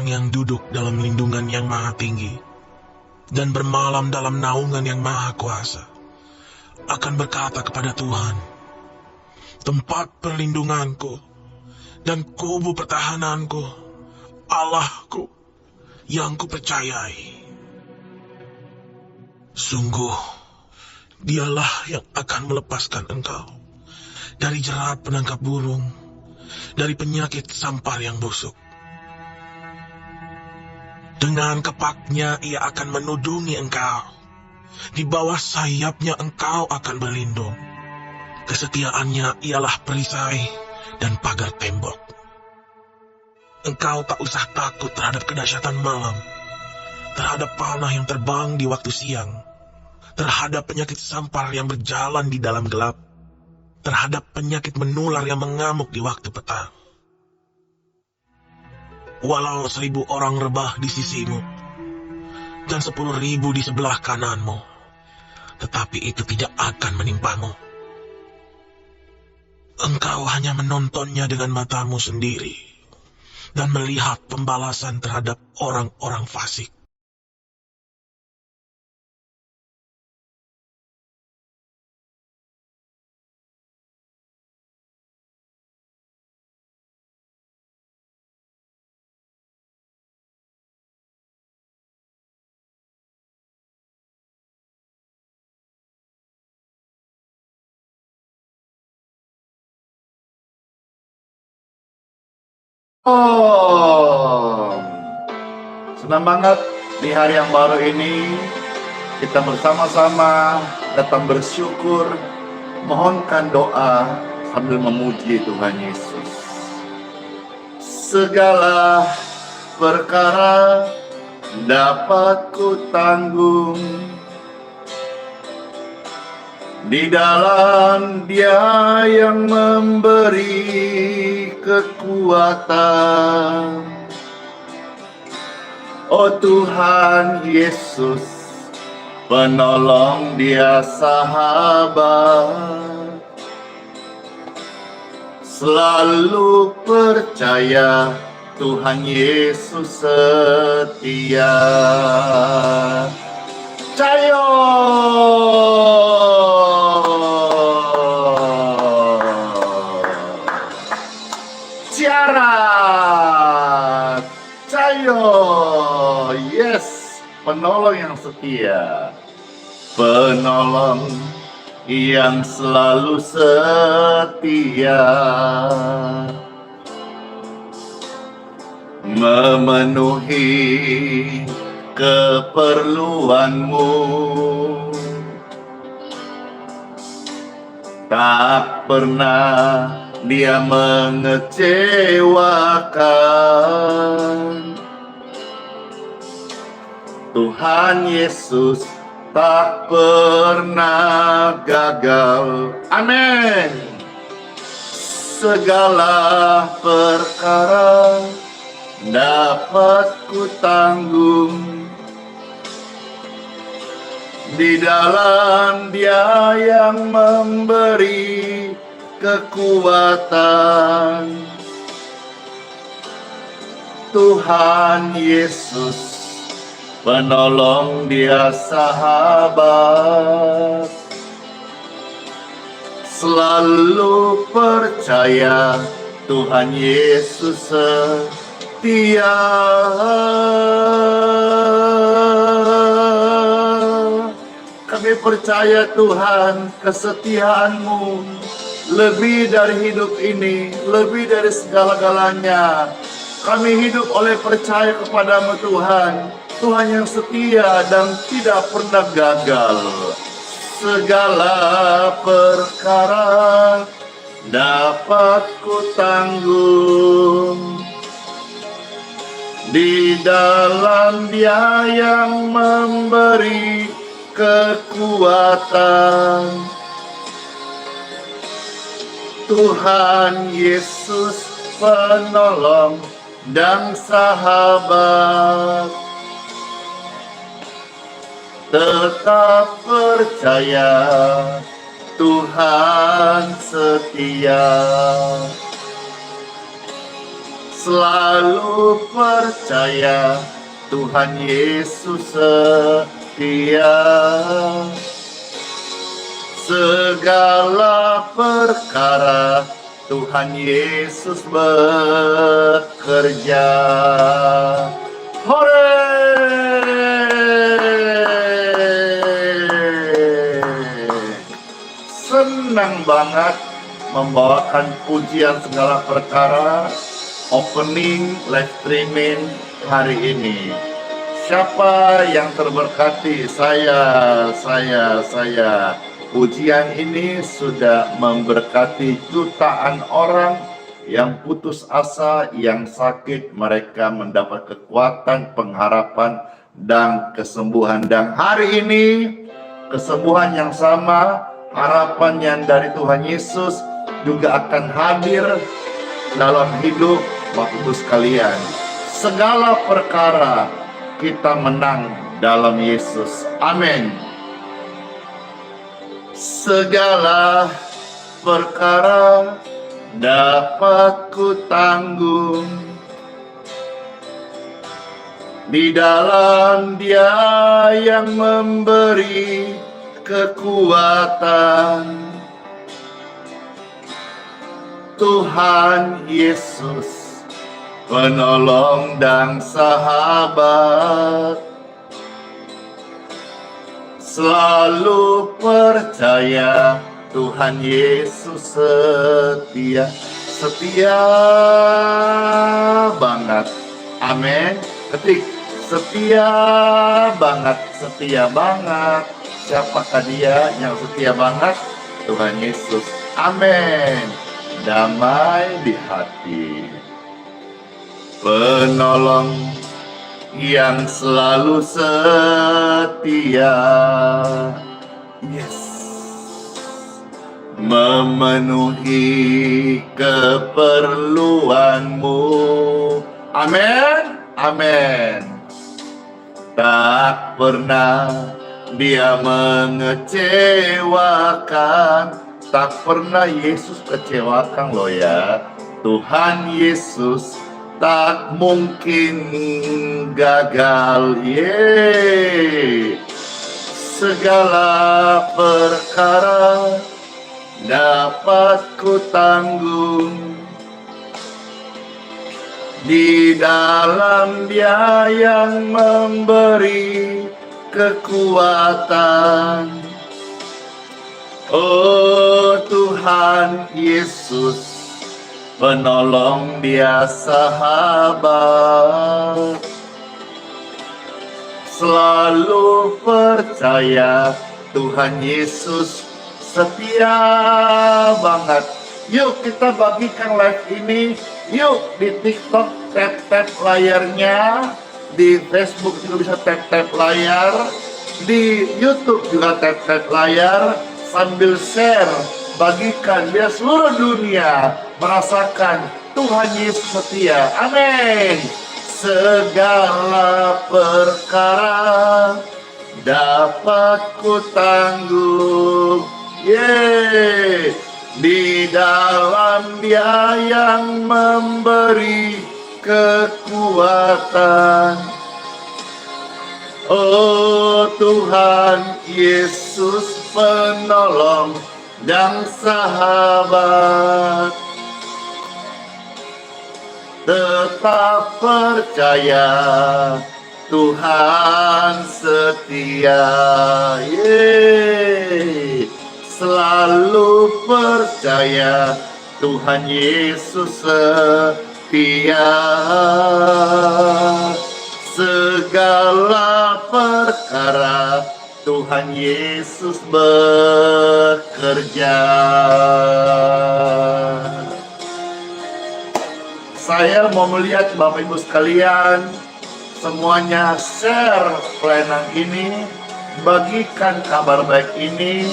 orang yang duduk dalam lindungan yang maha tinggi dan bermalam dalam naungan yang maha kuasa akan berkata kepada Tuhan, tempat perlindunganku dan kubu pertahananku, Allahku yang kupercayai. Sungguh, dialah yang akan melepaskan engkau dari jerat penangkap burung, dari penyakit sampar yang busuk. Dengan kepaknya ia akan menudungi engkau, di bawah sayapnya engkau akan berlindung. Kesetiaannya ialah perisai dan pagar tembok. Engkau tak usah takut terhadap kedahsyatan malam, terhadap panah yang terbang di waktu siang, terhadap penyakit sampar yang berjalan di dalam gelap, terhadap penyakit menular yang mengamuk di waktu petang. Walau 1000 orang rebah di sisimu, dan 10.000 di sebelah kananmu, tetapi itu tidak akan menimpamu. Engkau hanya menontonnya dengan matamu sendiri, dan melihat pembalasan terhadap orang-orang fasik. Oh, senang banget di hari yang baru ini kita bersama-sama datang bersyukur, mohonkan doa sambil memuji Tuhan Yesus. Segala perkara dapat ku tanggung di dalam Dia yang memberi kekuatan. Oh Tuhan Yesus, penolong, Dia sahabat. Selalu percaya Tuhan Yesus setia. Cayo! Ciara, Cayo, yes, penolong yang setia, penolong yang selalu setia, memenuhi keperluanmu, tak pernah Dia mengecewakan. Tuhan Yesus tak pernah gagal. Amin. Segala perkara dapat ku tanggung di dalam Dia yang memberi kekuatan. Tuhan Yesus, penolong, Dia sahabat. Selalu percaya Tuhan Yesus setia. Kami percaya Tuhan, kesetiaan-Mu lebih dari hidup ini, lebih dari segala-galanya. Kami hidup oleh percaya kepadamu Tuhan, Tuhan yang setia dan tidak pernah gagal. Segala perkara dapat ku tanggung di dalam Dia yang memberi kekuatan. Tuhan Yesus, penolong dan sahabat. Tetap percaya Tuhan setia. selalu percaya Tuhan Yesus setia. Segala perkara Tuhan Yesus bekerja. Hore! Senang banget membawakan pujian segala perkara opening live streaming hari ini. Siapa yang terberkati? Saya. Pujian ini sudah memberkati jutaan orang yang putus asa, yang sakit. Mereka mendapat kekuatan, pengharapan, dan kesembuhan. Dan hari ini kesembuhan yang sama, harapan yang dari Tuhan Yesus juga akan hadir dalam hidup Bapak Ibu sekalian. Segala perkara kita menang dalam Yesus. Amin. Segala perkara dapat ku tanggung di dalam Dia yang memberi kekuatan. Tuhan Yesus, penolong dan sahabat, selalu percaya Tuhan Yesus setia. Setia banget. Amin. Ketik setia banget, setia banget. Siapakah Dia yang setia banget? Tuhan Yesus. Amin. Damai di hati, penolong yang selalu setia. Yes. Memenuhi keperluanmu. Amin. Amin. Tak pernah Dia mengecewakan. Tak pernah Yesus kecewakan loh ya. Tuhan Yesus tak mungkin gagal. Segala perkara dapat ku tanggung di dalam Dia yang memberi kekuatan. Oh Tuhan Yesus, penolong Dia sahabat, selalu percaya Tuhan Yesus setia banget. Yuk kita bagikan live ini. Yuk di TikTok tap-tap layarnya, di Facebook juga bisa tap-tap layar, di YouTube juga tap-tap layar. Sambil share, bagikan biar seluruh dunia merasakan Tuhan Yesus setia. Amin. Segala perkara dapat ku tanggung. Di dalam Dia yang memberi kekuatan. Oh Tuhan Yesus, penolong dan sahabat, tetap percaya Tuhan setia. Selalu percaya Tuhan Yesus setia. Segala perkara Tuhan Yesus bekerja. Saya mau melihat Bapak Ibu sekalian semuanya share pelayanan ini, bagikan kabar baik ini,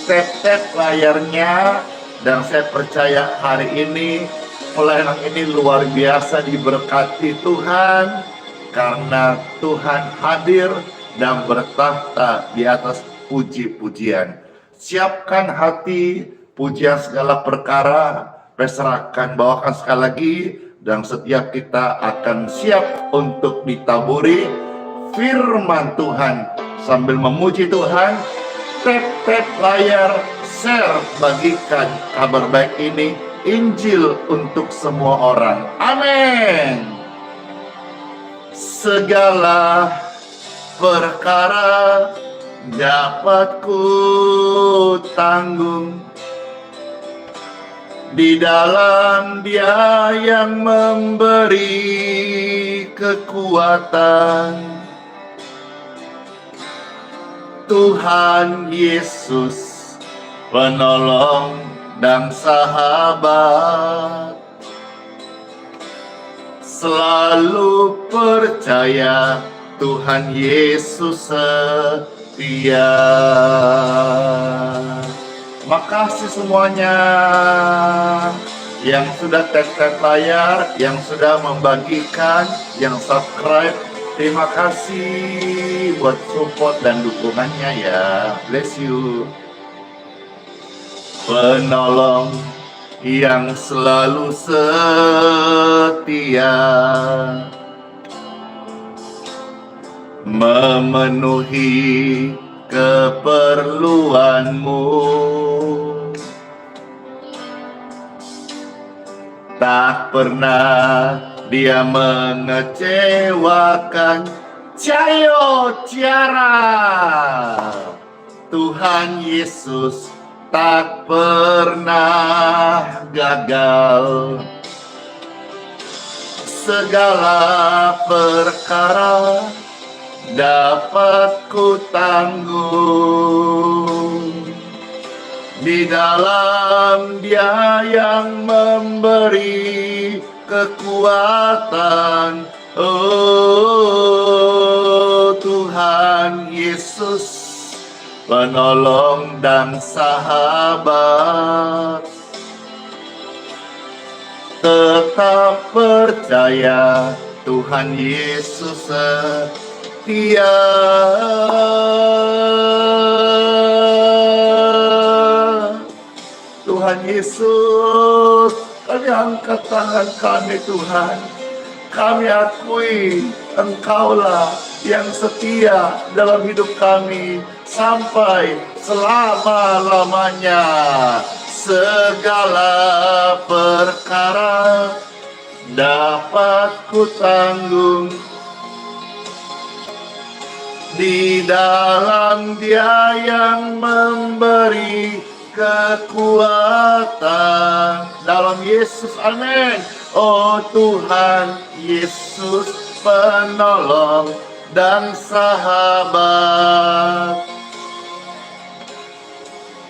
tap-tap layarnya, dan saya percaya hari ini pelayanan ini luar biasa diberkati Tuhan, karena Tuhan hadir dan bertahta di atas puji-pujian. Siapkan hati, pujian segala perkara, perserahkan, bawakan sekali lagi, dan setiap kita akan siap untuk ditaburi firman Tuhan. Sambil memuji Tuhan, tap layar, share, bagikan kabar baik ini, Injil untuk semua orang. Amin. Segala perkara dapat ku tanggung di dalam Dia yang memberi kekuatan. Tuhan Yesus, penolong dan sahabat, selalu percaya Tuhan Yesus setia. Makasih semuanya yang sudah tap layar, yang sudah membagikan, yang subscribe. Terima kasih buat support dan dukungannya ya. Bless you. Penolong yang selalu setia, memenuhi keperluanmu, tak pernah Dia mengecewakan. Cayo Tiara, Tuhan Yesus tak pernah gagal. Segala perkara dapat ku tanggung di dalam Dia yang memberi kekuatan. Oh Tuhan Yesus, penolong dan sahabat, tetap percaya Tuhan Yesus setia. Tuhan Yesus, kami angkat tangan kami Tuhan. Kami akui Engkaulah yang setia dalam hidup kami sampai selama-lamanya. Segala perkara dapat ku tanggung di dalam Dia yang memberi kekuatan. Dalam Yesus, amin. Oh Tuhan Yesus, penolong dan sahabat,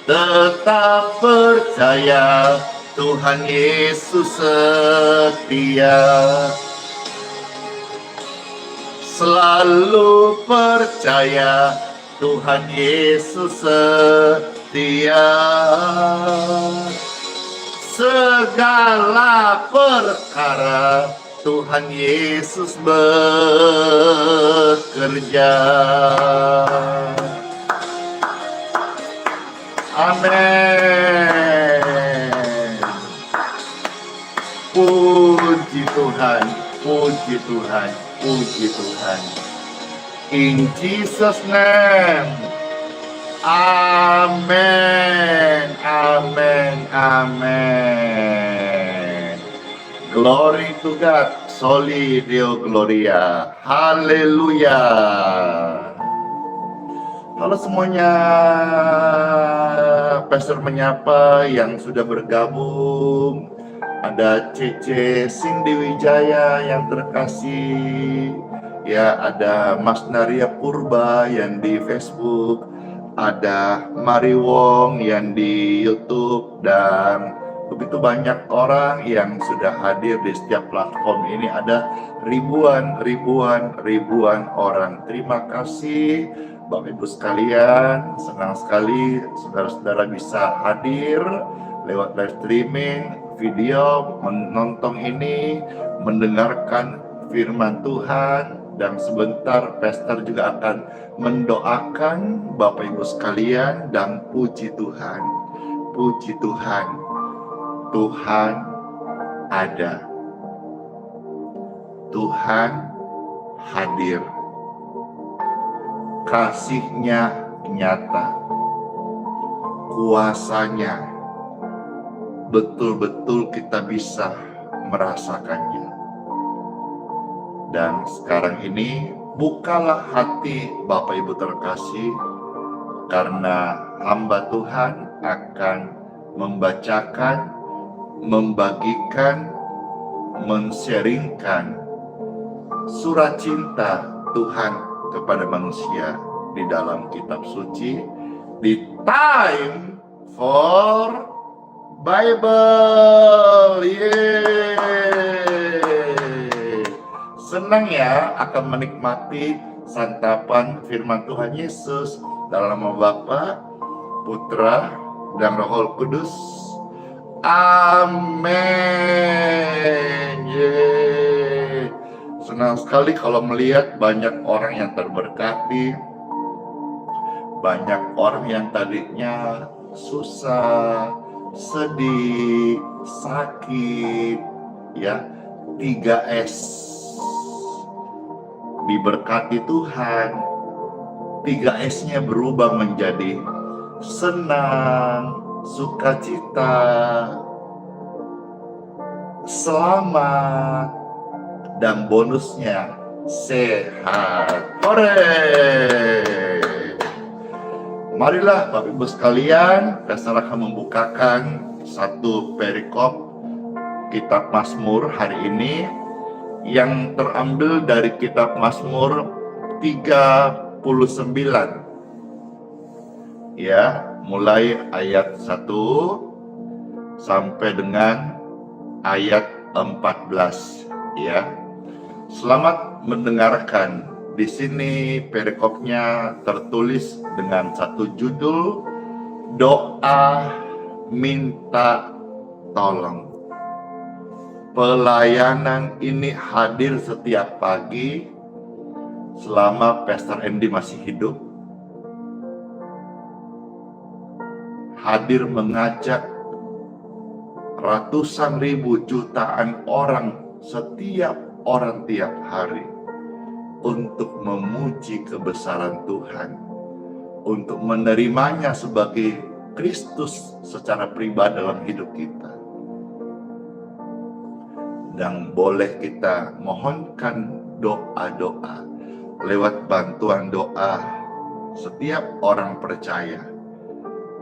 tetap percaya Tuhan Yesus setia. Selalu percaya Tuhan Yesus setia. Segala perkara Tuhan Yesus bekerja. Amin. Puji Tuhan, puji Tuhan, puji Tuhan. In Jesus' name. Amen, amen, amen. Glory to God, Soli Deo Gloria. Haleluya. Halo semuanya, Pastor menyapa yang sudah bergabung. Ada Cece Cindy Wijaya yang terkasih. Ya, ada Mas Naria Purba yang di Facebook. Ada Mari Wong yang di YouTube, dan begitu banyak orang yang sudah hadir di setiap platform ini. Ada ribuan orang. Terima kasih Bapak Ibu sekalian, senang sekali saudara-saudara bisa hadir lewat live streaming, video, menonton ini, mendengarkan firman Tuhan. Dan sebentar Pastor juga akan mendoakan Bapak Ibu sekalian. Dan puji Tuhan, puji Tuhan, Tuhan ada. Tuhan hadir. Kasih-Nya nyata. Kuasanya betul-betul kita bisa merasakannya. Dan sekarang ini bukalah hati Bapak Ibu terkasih, karena hamba Tuhan akan membacakan, membagikan, men-sharingkan surat cinta Tuhan kepada manusia di dalam kitab suci, di Time for Bible. Yeay. Senang ya akan menikmati santapan firman Tuhan Yesus dalam nama Bapa, Putra, dan Roh Kudus. Amin. Yeay. Senang sekali kalau melihat banyak orang yang terberkati, banyak orang yang tadinya susah, sedih, sakit, ya, 3S diberkati Tuhan. 3S-nya berubah menjadi senang, sukacita, selamat, dan bonusnya sehat. Hore! Marilah Bapak Ibu sekalian, Pastor akan membukakan satu perikop kitab Mazmur hari ini yang terambil dari kitab Mazmur 39. Ya, mulai ayat 1 sampai dengan ayat 14 ya. Selamat mendengarkan. Di sini perikopnya tertulis dengan satu judul, doa minta tolong. Pelayanan ini hadir setiap pagi selama Pastor Andy masih hidup. Hadir mengajak ratusan ribu, jutaan orang setiap hari untuk memuji kebesaran Tuhan, untuk menerimanya sebagai Kristus secara pribadi dalam hidup kita. Dan boleh kita mohonkan doa-doa lewat bantuan doa setiap orang percaya.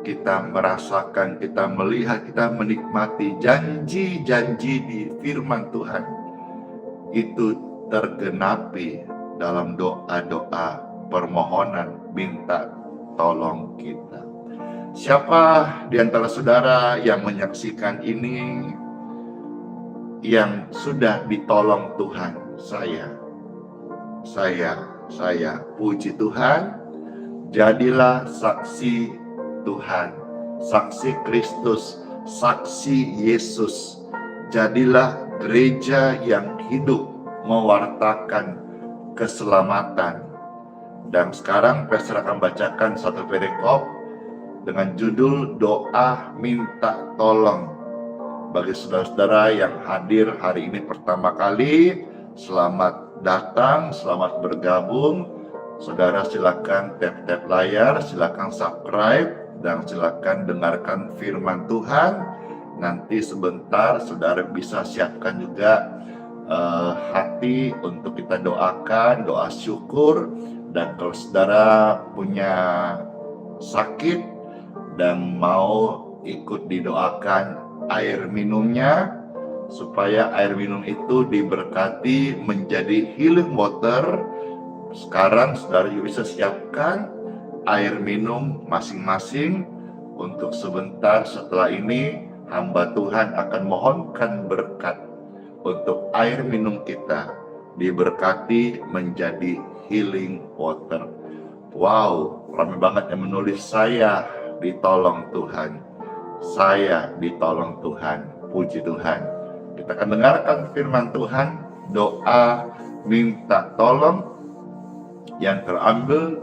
Kita merasakan, kita melihat, kita menikmati janji-janji di firman Tuhan itu tergenapi dalam doa-doa permohonan minta tolong kita. Siapa di antara saudara yang menyaksikan ini yang sudah ditolong Tuhan? Saya puji Tuhan, jadilah saksi Tuhan, saksi Kristus, saksi Yesus. Jadilah gereja yang hidup mewartakan keselamatan. Dan sekarang Pastor akan bacakan satu perikop dengan judul doa minta tolong. Bagi saudara-saudara yang hadir hari ini pertama kali, selamat datang, selamat bergabung. Saudara silakan tap-tap layar, silakan subscribe, dan silakan dengarkan firman Tuhan. Nanti sebentar saudara bisa siapkan juga hati untuk kita doakan, doa syukur. Dan kalau saudara punya sakit dan mau ikut didoakan air minumnya, supaya air minum itu diberkati menjadi healing water. Sekarang saudara juga bisa siapkan air minum masing-masing. Untuk sebentar setelah ini hamba Tuhan akan mohonkan berkat untuk air minum kita diberkati menjadi healing water. Wow, ramai banget yang menulis, saya ditolong Tuhan, saya ditolong Tuhan. Puji Tuhan. Kita akan dengarkan firman Tuhan, doa minta tolong yang terambil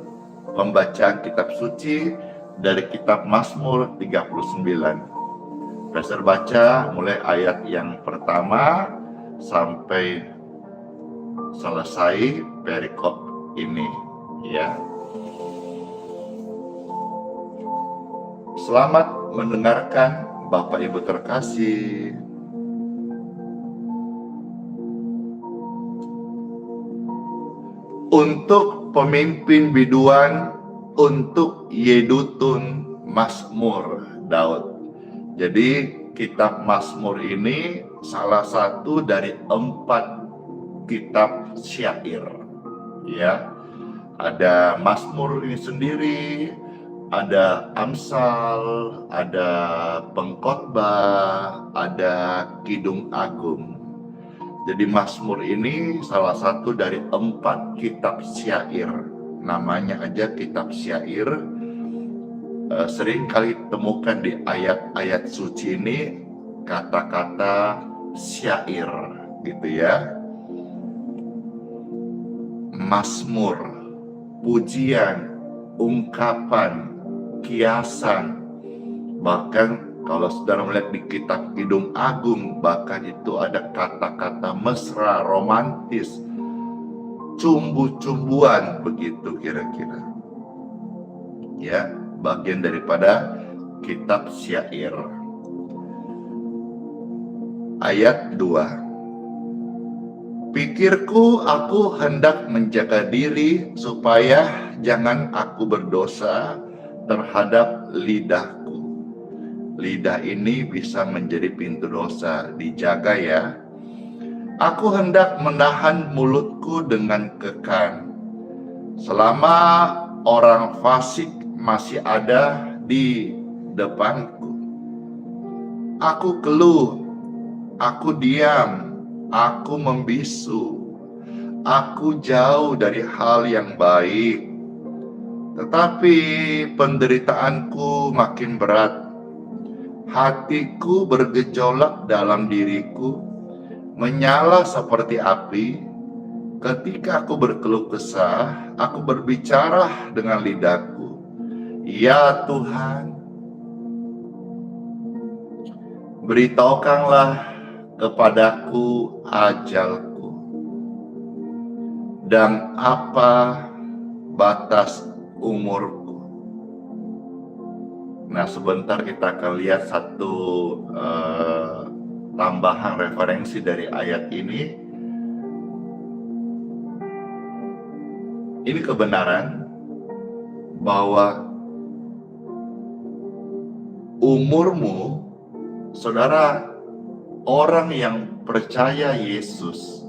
pembacaan kitab suci dari kitab Mazmur 39. Pastor baca mulai ayat yang pertama sampai selesai perikop ini, ya. Selamat mendengarkan Bapak Ibu terkasih. Untuk pemimpin biduan, untuk Yedutun Mazmur Daud. Jadi kitab Mazmur ini salah satu dari 4 kitab syair, ya. Ada Mazmur ini sendiri, ada Amsal, ada Pengkhotbah, ada Kidung Agung. Jadi Mazmur ini salah satu dari 4 kitab syair. Namanya aja kitab syair. Sering kali temukan di ayat-ayat suci ini kata-kata syair, gitu ya. Mazmur, pujian, ungkapan, kiasan. Bahkan kalau saudara melihat di kitab Kidung Agung, bahkan itu ada kata-kata mesra, romantis, cumbu-cumbuan, begitu kira-kira. Ya, bagian daripada kitab syair. Ayat 2. Pikirku, aku hendak menjaga diri supaya jangan aku berdosa terhadap lidahku. Lidah ini bisa menjadi pintu dosa, dijaga ya. Aku hendak menahan mulutku dengan kekang. Selama orang fasik masih ada di depanku, aku keluh, aku diam, aku membisu, aku jauh dari hal yang baik. Tetapi penderitaanku makin berat. Hatiku bergejolak dalam diriku, menyala seperti api. Ketika aku berkeluh kesah, aku berbicara dengan lidahku. Ya Tuhan, beritahukanlah kepadaku ajalku, dan apa batas umurku. Nah, sebentar kita akan lihat satu tambahan referensi dari ayat ini. Ini kebenaran bahwa umurmu, saudara, orang yang percaya Yesus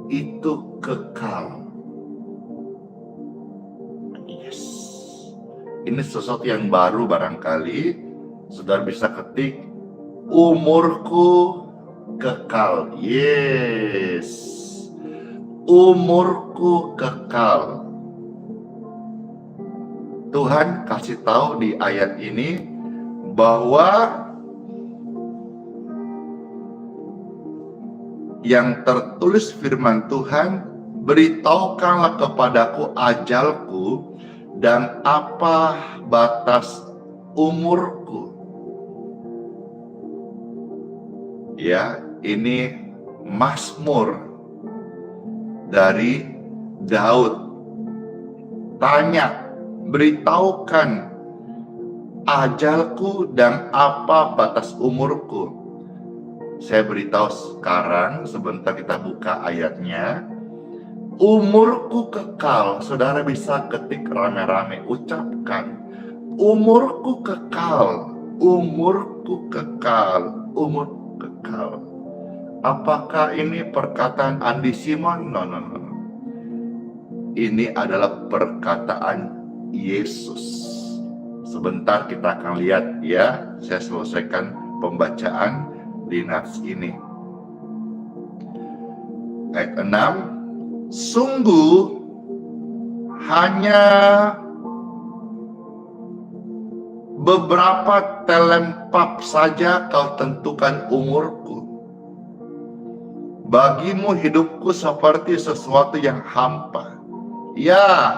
itu kekal. Yes. Ini sesuatu yang baru barangkali. Saudara bisa ketik, umurku kekal. Yes. Umurku kekal. Tuhan kasih tahu di ayat ini bahwa yang tertulis firman Tuhan, beritahukanlah kepadaku ajalku dan apa batas umurku. Ya, ini Mazmur dari Daud. Tanya, beritahukan ajalku dan apa batas umurku. Saya beritahu sekarang, sebentar kita buka ayatnya. Umurku kekal. Saudara bisa ketik rame-rame, ucapkan. Umurku kekal. Umurku kekal. Umurku kekal. Apakah ini perkataan Andi Simon? No. Ini adalah perkataan Yesus. Sebentar kita akan lihat ya. Saya selesaikan pembacaan di nats ini. Ayat 6. Sungguh hanya beberapa telempap saja kau tentukan umurku. Bagimu hidupku seperti sesuatu yang hampa. Ya,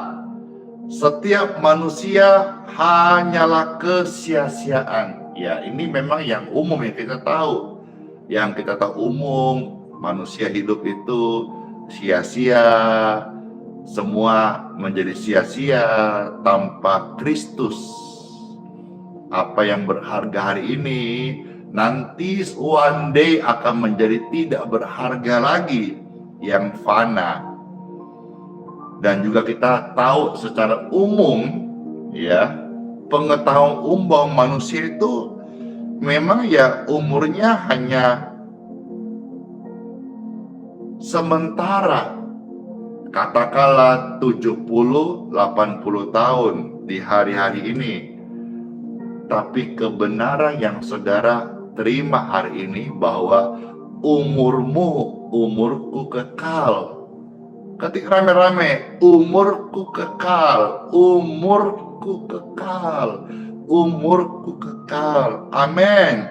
setiap manusia hanyalah kesia-siaan. Ya, ini memang yang umum yang kita tahu. Yang kita tahu umum, manusia hidup itu sia-sia, semua menjadi sia-sia tanpa Kristus. Apa yang berharga hari ini, nanti one day akan menjadi tidak berharga lagi, yang fana. Dan juga kita tahu secara umum, ya, pengetahuan umum manusia itu memang ya umurnya hanya sementara, katakanlah 70-80 tahun di hari-hari ini. Tapi kebenaran yang saudara terima hari ini bahwa umurku kekal. Ketik rame-rame, umurku kekal, umurku kekal, umurku kekal. Amin.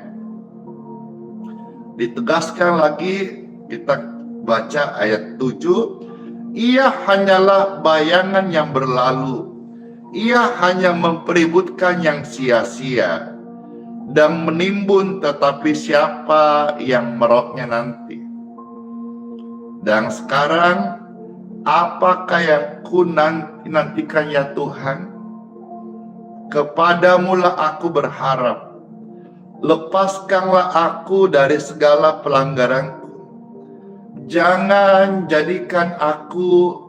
Ditegaskan lagi, kita baca ayat 7, ia hanyalah bayangan yang berlalu, ia hanya mempeributkan yang sia-sia dan menimbun, tetapi siapa yang meroknya nanti. Dan sekarang, apakah yang ku nantikan ya Tuhan? Kepadamulah aku berharap. Lepaskanlah aku dari segala pelanggaranku. Jangan jadikan aku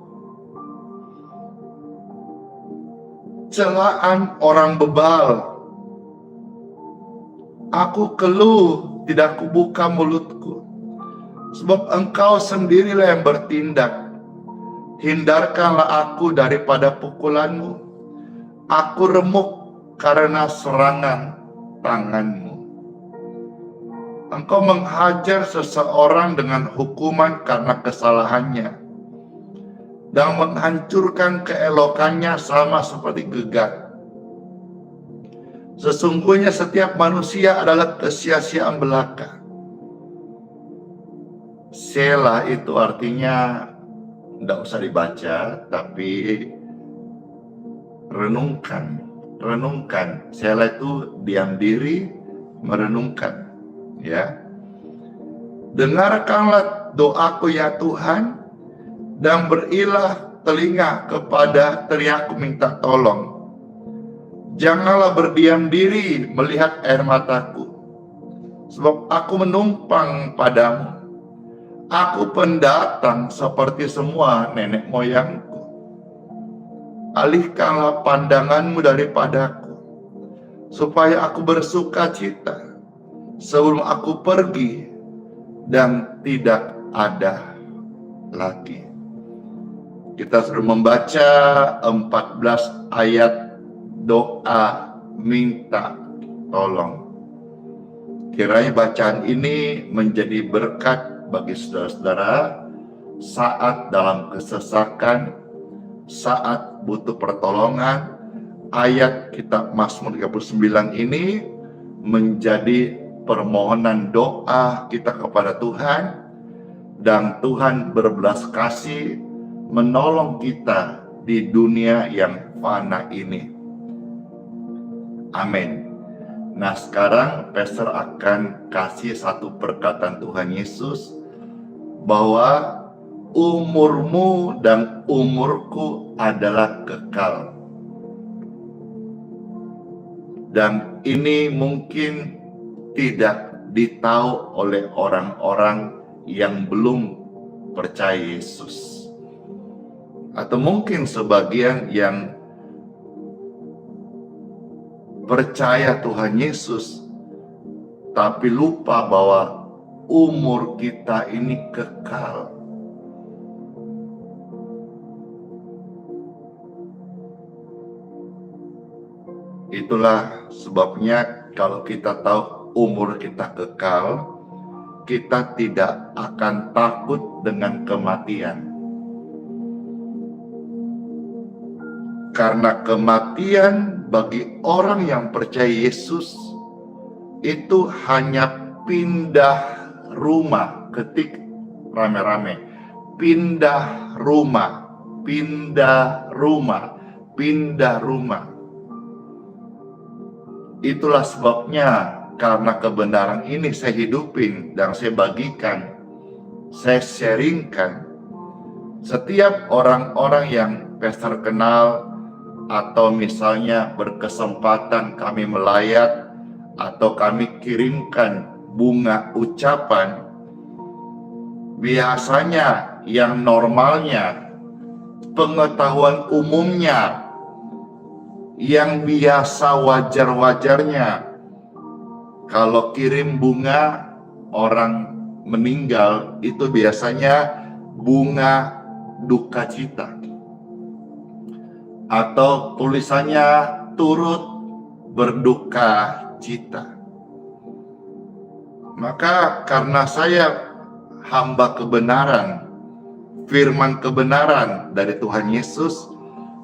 celaan orang bebal. Aku keluh, tidak kubuka mulutku. Sebab Engkau sendirilah yang bertindak. Hindarkanlah aku daripada pukulan-Mu. Aku remuk karena serangan tangan-Mu. Engkau menghajar seseorang dengan hukuman karena kesalahannya, dan menghancurkan keelokannya sama seperti gegat. Sesungguhnya setiap manusia adalah kesia-siaan belaka. Selah itu artinya tidak usah dibaca, tapi renungkan. Selah itu diam diri, merenungkan. Ya, dengarkanlah doaku ya Tuhan, dan berilah telinga kepada teriakku minta tolong. Janganlah berdiam diri melihat air mataku, sebab aku menumpang padamu. Aku pendatang seperti semua nenek moyangku. Alihkanlah pandanganmu daripadaku, supaya aku bersuka cita sebelum aku pergi dan tidak ada lagi. Kita sudah membaca 14 ayat doa minta tolong. Kiranya bacaan ini menjadi berkat bagi saudara-saudara saat dalam kesesakan, saat butuh pertolongan. Ayat kitab Mazmur 39 ini menjadi permohonan doa kita kepada Tuhan, dan Tuhan berbelas kasih menolong kita di dunia yang fana ini. Amin. Nah, sekarang Pastor akan kasih satu perkataan Tuhan Yesus bahwa umurmu dan umurku adalah kekal. Dan ini mungkin tidak ditahu oleh orang-orang yang belum percaya Yesus. Atau mungkin sebagian yang percaya Tuhan Yesus, tapi lupa bahwa umur kita ini kekal. Itulah sebabnya kalau kita tahu umur kita kekal, kita tidak akan takut dengan kematian. Karena kematian bagi orang yang percaya Yesus itu hanya pindah rumah. Ketik rame-rame, pindah rumah, pindah rumah, pindah rumah. Itulah sebabnya karena kebenaran ini saya hidupin dan saya bagikan, saya sharingkan. Setiap orang-orang yang pastor kenal, atau misalnya berkesempatan kami melayat, atau kami kirimkan bunga ucapan, biasanya yang normalnya, pengetahuan umumnya, yang biasa wajar-wajarnya, kalau kirim bunga orang meninggal itu biasanya bunga duka cita, atau tulisannya turut berduka cita. Maka karena saya hamba kebenaran, firman kebenaran dari Tuhan Yesus,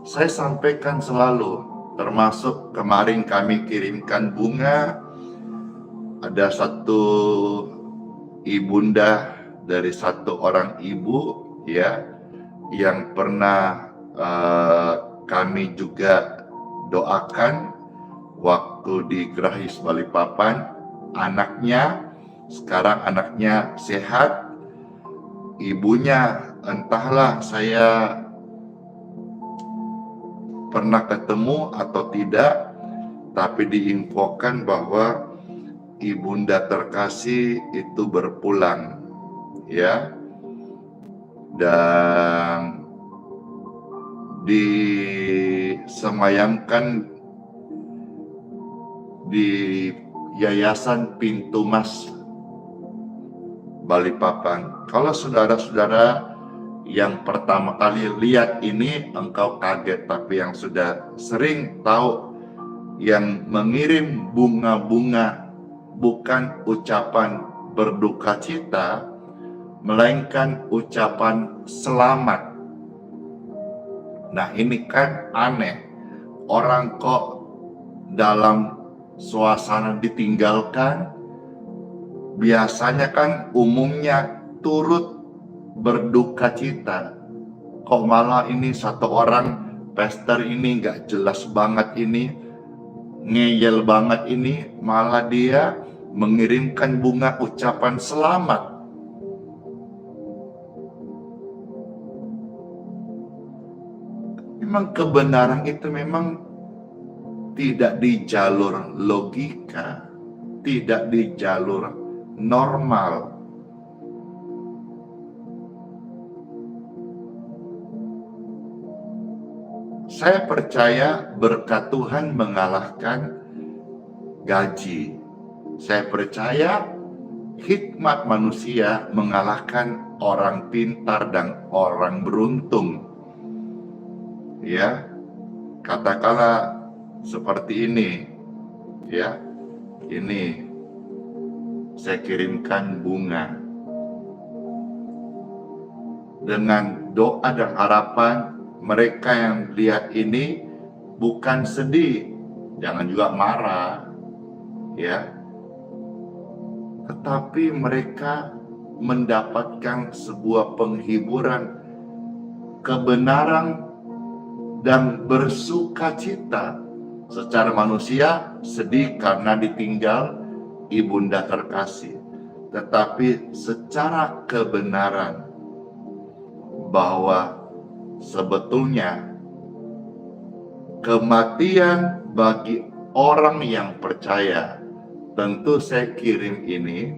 saya sampaikan selalu, termasuk kemarin kami kirimkan bunga. Ada satu ibunda dari satu orang ibu, ya, yang pernah kami juga doakan waktu di Grahis Balikpapan. Sekarang anaknya sehat, ibunya entahlah saya pernah ketemu atau tidak, tapi diinfokan bahwa ibunda terkasih itu berpulang, ya, dan disemayamkan di Yayasan Pintu Mas Balikpapan. Kalau saudara-saudara yang pertama kali lihat ini, engkau kaget, tapi yang sudah sering tahu, yang mengirim bunga-bunga bukan ucapan berduka cita, melainkan ucapan selamat. Nah, ini kan aneh. Orang kok dalam suasana ditinggalkan, biasanya kan umumnya turut berduka cita. Kok malah ini satu orang pastor ini gak jelas banget ini, ngeyel banget ini, malah dia mengirimkan bunga ucapan selamat. Memang kebenaran itu memang tidak di jalur logika, tidak di jalur normal. Saya percaya berkat Tuhan mengalahkan gaji. Saya percaya hikmat manusia mengalahkan orang pintar dan orang beruntung. Ya, katakanlah seperti ini, ya, ini saya kirimkan bunga dengan doa dan harapan mereka yang lihat ini bukan sedih, jangan juga marah, ya, tetapi mereka mendapatkan sebuah penghiburan, kebenaran, dan bersuka cita. Secara manusia sedih karena ditinggal ibunda terkasih, tetapi secara kebenaran bahwa sebetulnya kematian bagi orang yang percaya, tentu saya kirim ini,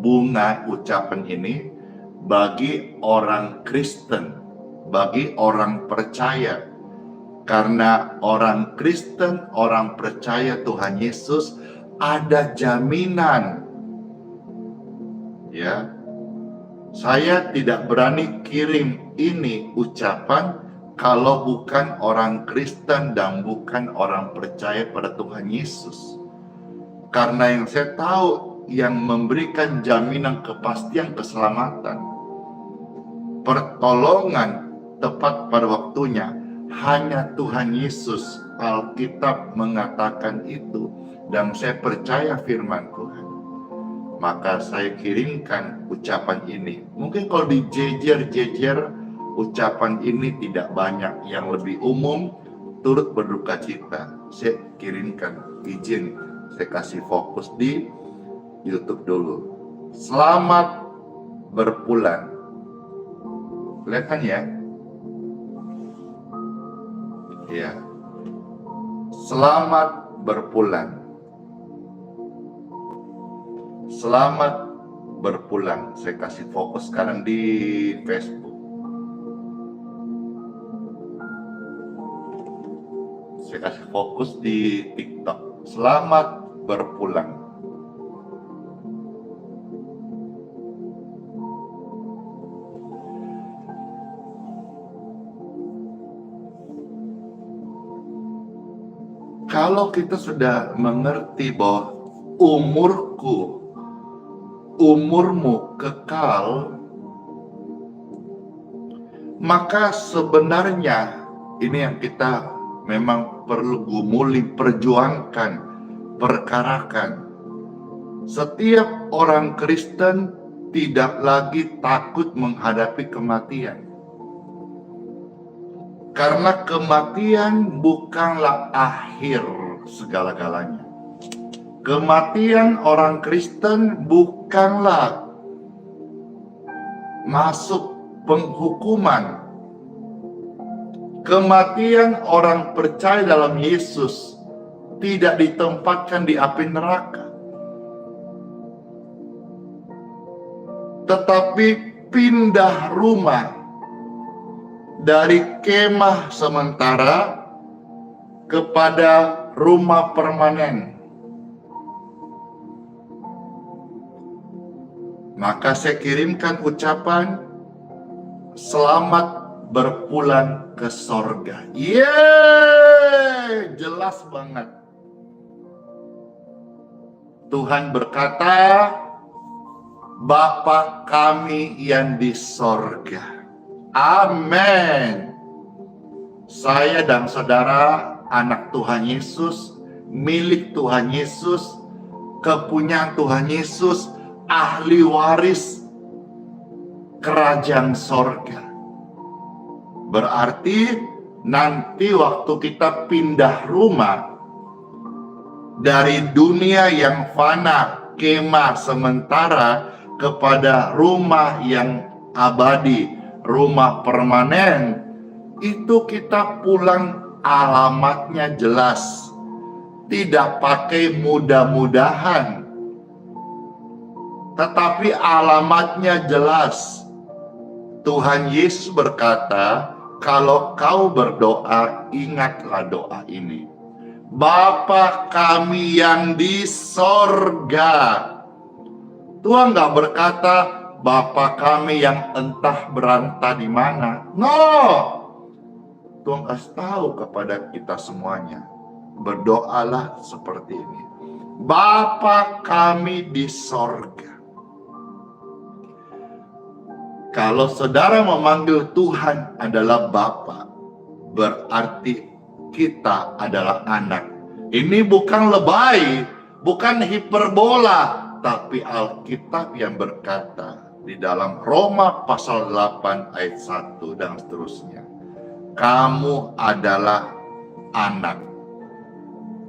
bunga ucapan ini bagi orang Kristen, bagi orang percaya. Karena orang Kristen, orang percaya Tuhan Yesus, ada jaminan. Ya, saya tidak berani kirim ini ucapan kalau bukan orang Kristen dan bukan orang percaya pada Tuhan Yesus. Karena yang saya tahu, yang memberikan jaminan kepastian keselamatan, pertolongan tepat pada waktunya, hanya Tuhan Yesus. Alkitab mengatakan itu, dan saya percaya firman Tuhan. Maka saya kirimkan ucapan ini. Mungkin kalau dijejer-jejer, ucapan ini tidak banyak. Yang lebih umum, turut berduka cita. Saya kirimkan izin Saya kasih fokus di YouTube dulu. Selamat berpulang. Kelihatan ya? Ya. Selamat berpulang. Selamat berpulang. Saya kasih fokus sekarang di Facebook. Saya kasih fokus di TikTok. Selamat berpulang. Kalau kita sudah mengerti bahwa umurmu kekal, maka sebenarnya ini yang kita memang perlu gumuli, perjuangkan, perkarakan. Setiap orang Kristen tidak lagi takut menghadapi kematian. Karena kematian bukanlah akhir segala-galanya. Kematian orang Kristen bukanlah masuk penghukuman. Kematian orang percaya dalam Yesus tidak ditempatkan di api neraka, tetapi pindah rumah dari kemah sementara kepada rumah permanen. Maka saya kirimkan ucapan selamat berpulang ke sorga. Yeay, jelas banget. Tuhan berkata, Bapa kami yang di sorga. Amin. Saya dan saudara anak Tuhan Yesus, milik Tuhan Yesus, kepunyaan Tuhan Yesus, ahli waris kerajaan sorga. Berarti nanti waktu kita pindah rumah dari dunia yang fana, kemah sementara, kepada rumah yang abadi, rumah permanen, itu kita pulang alamatnya jelas, tidak pakai mudah-mudahan, tetapi alamatnya jelas. Tuhan Yesus berkata, kalau kau berdoa, ingatlah doa ini. Bapa kami yang di sorga. Tuhan nggak berkata, Bapa kami yang entah berantah di mana. No, Tuhan kasih tahu kepada kita semuanya. Berdoalah seperti ini. Bapa kami di sorga. Kalau saudara memanggil Tuhan adalah Bapa, berarti kita adalah anak. Ini bukan lebay, bukan hiperbola, tapi Alkitab yang berkata di dalam Roma pasal 8 ayat 1 dan seterusnya. Kamu adalah anak,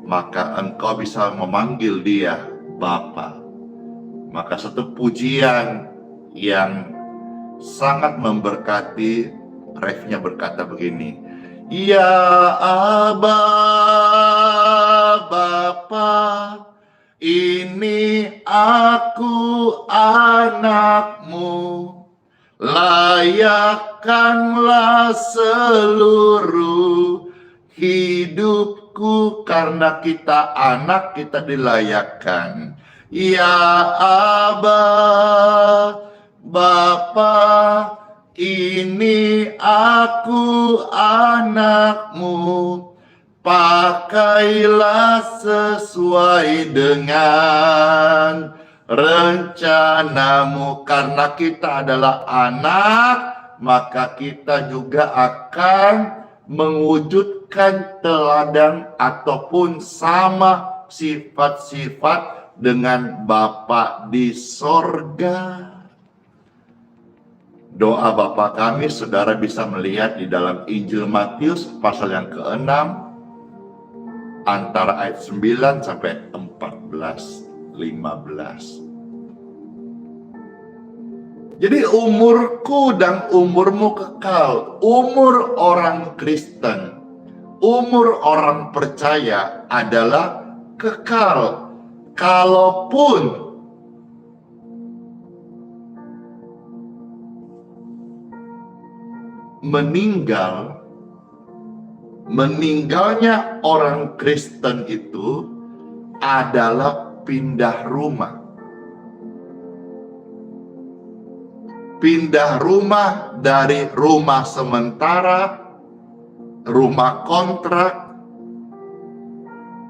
maka engkau bisa memanggil dia Bapa. Maka satu pujian yang sangat memberkati, refnya berkata begini. Ya Aba Bapa, ini aku anakmu, layakkanlah seluruh hidupku. Karena kita anak, kita dilayakkan. Ya Aba Bapa, ini aku anakmu, pakailah sesuai dengan rencanamu. Karena kita adalah anak, maka kita juga akan mewujudkan teladan ataupun sama sifat-sifat dengan Bapa di sorga. Doa Bapa kami, saudara bisa melihat di dalam Injil Matius pasal yang ke-6 antara ayat 9 sampai 14, 15. Jadi umurku dan umurmu kekal. Umur orang Kristen, umur orang percaya adalah kekal. Kalaupun meninggalnya orang Kristen itu adalah pindah rumah. Pindah rumah dari rumah sementara, rumah kontrak.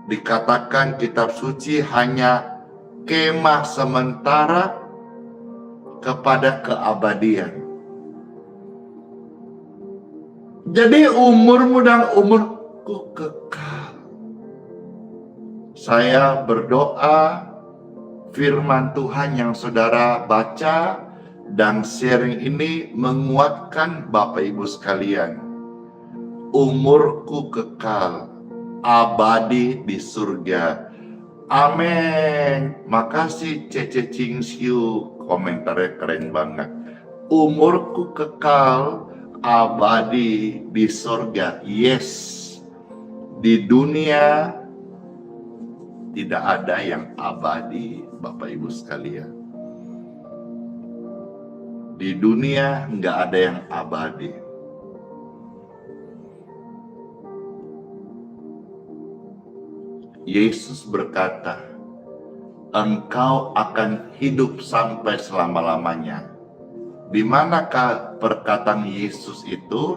Dikatakan kitab suci hanya kemah sementara kepada keabadian. Jadi umurmu dan umurku kekal. Saya berdoa firman Tuhan yang saudara baca dan sharing ini menguatkan Bapak Ibu sekalian. Umurku kekal, abadi di surga. Amin. Makasih Cece Cingsiu, komentarnya keren banget. Umurku kekal, abadi di surga. Yes, di dunia tidak ada yang abadi, Bapak Ibu sekalian. Di dunia nggak ada yang abadi. Yesus berkata, engkau akan hidup sampai selama-lamanya. Di manakah perkataan Yesus itu?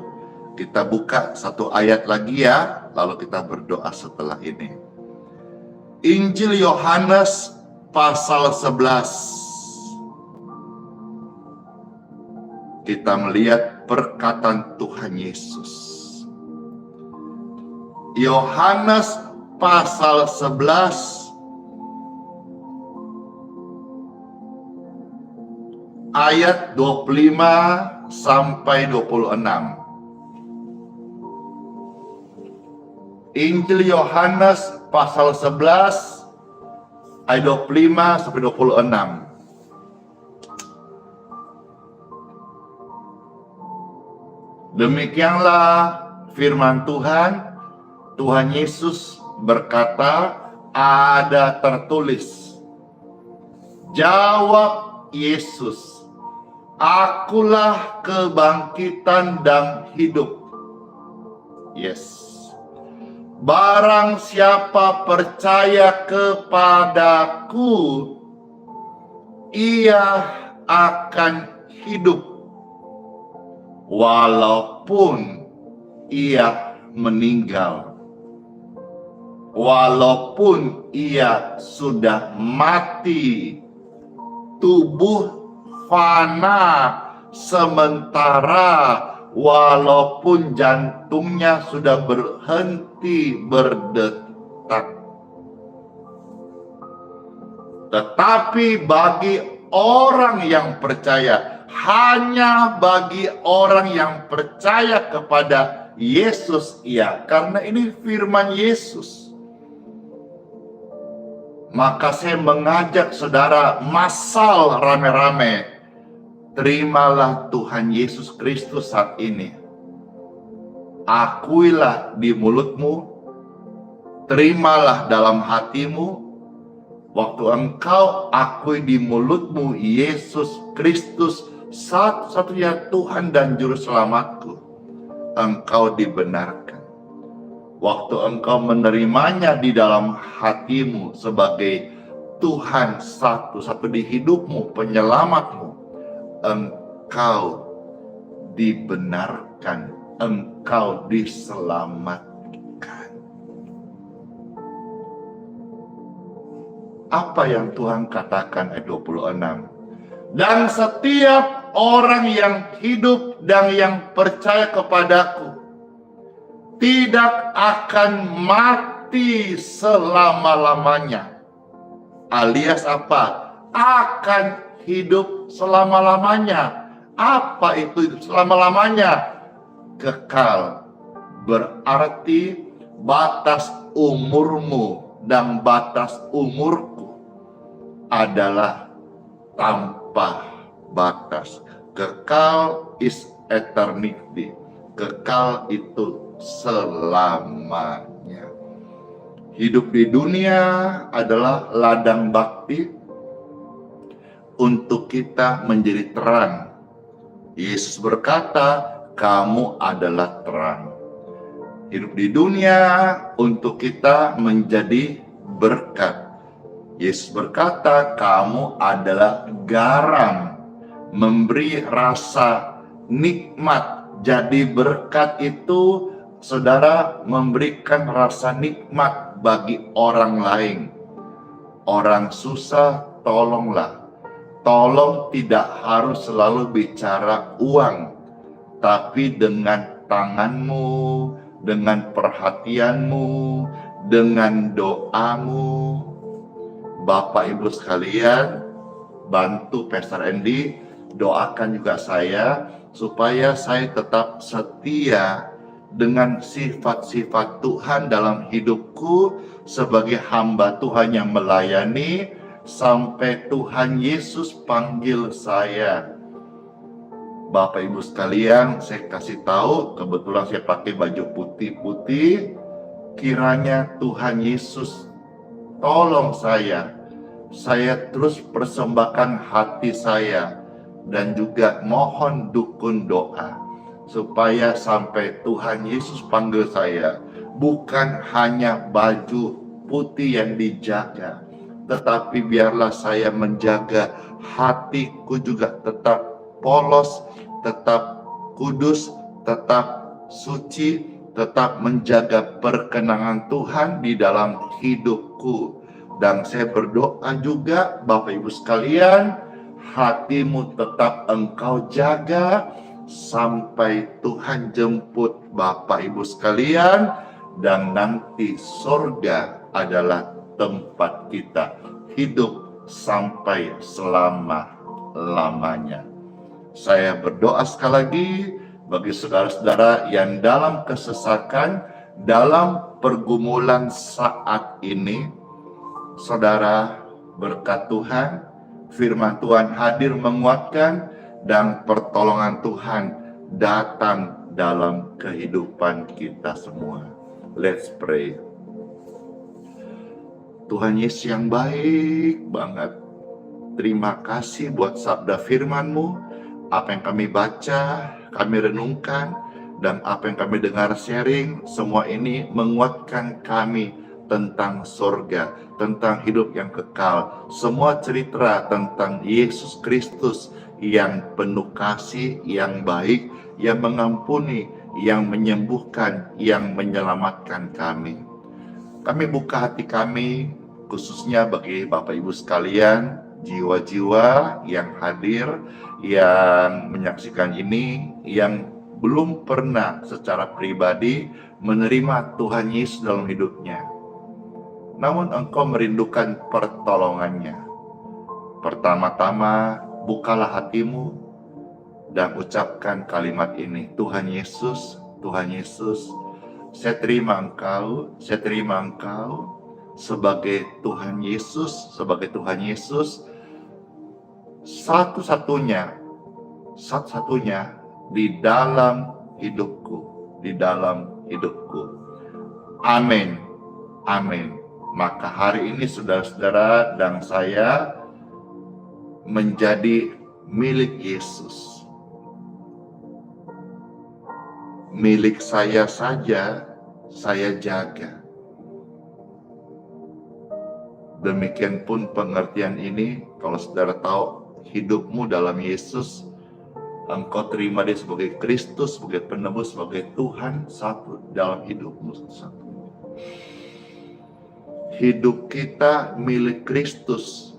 Kita buka satu ayat lagi ya, lalu kita berdoa setelah ini. Injil Yohanes pasal 11. Kita melihat perkataan Tuhan Yesus. Yohanes pasal 11 ayat 25 sampai 26. Injil Yohanes pasal 11 ayat 25 sampai 26. Demikianlah firman Tuhan. Tuhan Yesus berkata, ada tertulis. Jawab Yesus, akulah kebangkitan dan hidup. Yes. Barang siapa percaya kepadaku, ia akan hidup walaupun ia meninggal, walaupun ia sudah mati, tubuh fana sementara, walaupun jantungnya sudah berhenti berdetak. Tetapi bagi orang yang percaya, hanya bagi orang yang percaya kepada Yesus, ya, karena ini firman Yesus. Maka saya mengajak saudara massal rame-rame, terimalah Tuhan Yesus Kristus saat ini. Akuilah di mulutmu, terimalah dalam hatimu. Waktu engkau akui di mulutmu Yesus Kristus satu-satunya Tuhan dan Juru Selamatku, engkau dibenarkan. Waktu engkau menerimanya di dalam hatimu sebagai Tuhan satu-satu di hidupmu, penyelamatmu, engkau dibenarkan, engkau diselamatkan. Apa yang Tuhan katakan ayat 26? Dan setiap orang yang hidup dan yang percaya kepadaku tidak akan mati selama-lamanya. Alias apa? Akan hidup selama-lamanya. Apa itu hidup selama-lamanya? Kekal. Berarti batas umurmu dan batas umurku adalah tanpa batas. Kekal is eternity. Kekal itu selamanya. Hidup di dunia adalah ladang bakti untuk kita menjadi terang. Yesus berkata, kamu adalah terang. Hidup di dunia untuk kita menjadi berkat. Yesus berkata, kamu adalah garam, memberi rasa nikmat. Jadi berkat itu, saudara, memberikan rasa nikmat bagi orang lain. Orang susah, tolonglah. Tolong tidak harus selalu bicara uang, tapi dengan tanganmu, dengan perhatianmu, dengan doamu. Bapak Ibu sekalian, bantu Pastor Andy, doakan juga saya supaya saya tetap setia dengan sifat-sifat Tuhan dalam hidupku sebagai hamba Tuhan yang melayani sampai Tuhan Yesus panggil saya. Bapak Ibu sekalian, saya kasih tahu, kebetulan saya pakai baju putih-putih, kiranya Tuhan Yesus tolong saya terus persembahkan hati saya, dan juga mohon dukun doa supaya sampai Tuhan Yesus panggil saya, bukan hanya baju putih yang dijaga, tetapi biarlah saya menjaga hatiku juga tetap polos, tetap kudus, tetap suci, tetap menjaga perkenanan Tuhan di dalam hidupku. Dan saya berdoa juga, Bapak Ibu sekalian, hatimu tetap engkau jaga sampai Tuhan jemput Bapak Ibu sekalian, dan nanti surga adalah tempat kita hidup sampai selama-lamanya. Saya berdoa sekali lagi bagi saudara-saudara yang dalam kesesakan, dalam pergumulan saat ini. Saudara, berkat Tuhan, firman Tuhan hadir menguatkan, dan pertolongan Tuhan datang dalam kehidupan kita semua. Let's pray. Tuhan Yesus yang baik banget, terima kasih buat sabda firman-Mu. Apa yang kami baca, kami renungkan, dan apa yang kami dengar sharing, semua ini menguatkan kami tentang surga, tentang hidup yang kekal. Semua cerita tentang Yesus Kristus yang penuh kasih, yang baik, yang mengampuni, yang menyembuhkan, yang menyelamatkan kami. Kami buka hati kami, khususnya bagi Bapak Ibu sekalian, jiwa-jiwa yang hadir, yang menyaksikan ini, yang belum pernah secara pribadi menerima Tuhan Yesus dalam hidupnya. Namun engkau merindukan pertolongannya. Pertama-tama, bukalah hatimu dan ucapkan kalimat ini. Tuhan Yesus, saya terima Engkau sebagai Tuhan Yesus, satu-satunya di dalam hidupku. Amin. Maka hari ini saudara-saudara dan saya menjadi milik Yesus. Milik saya saja saya jaga. Demikian pun pengertian ini, kalau saudara tahu hidupmu dalam Yesus, engkau terima Dia sebagai Kristus, sebagai penebus, sebagai Tuhan satu dalam hidupmu satu. Hidup kita milik Kristus,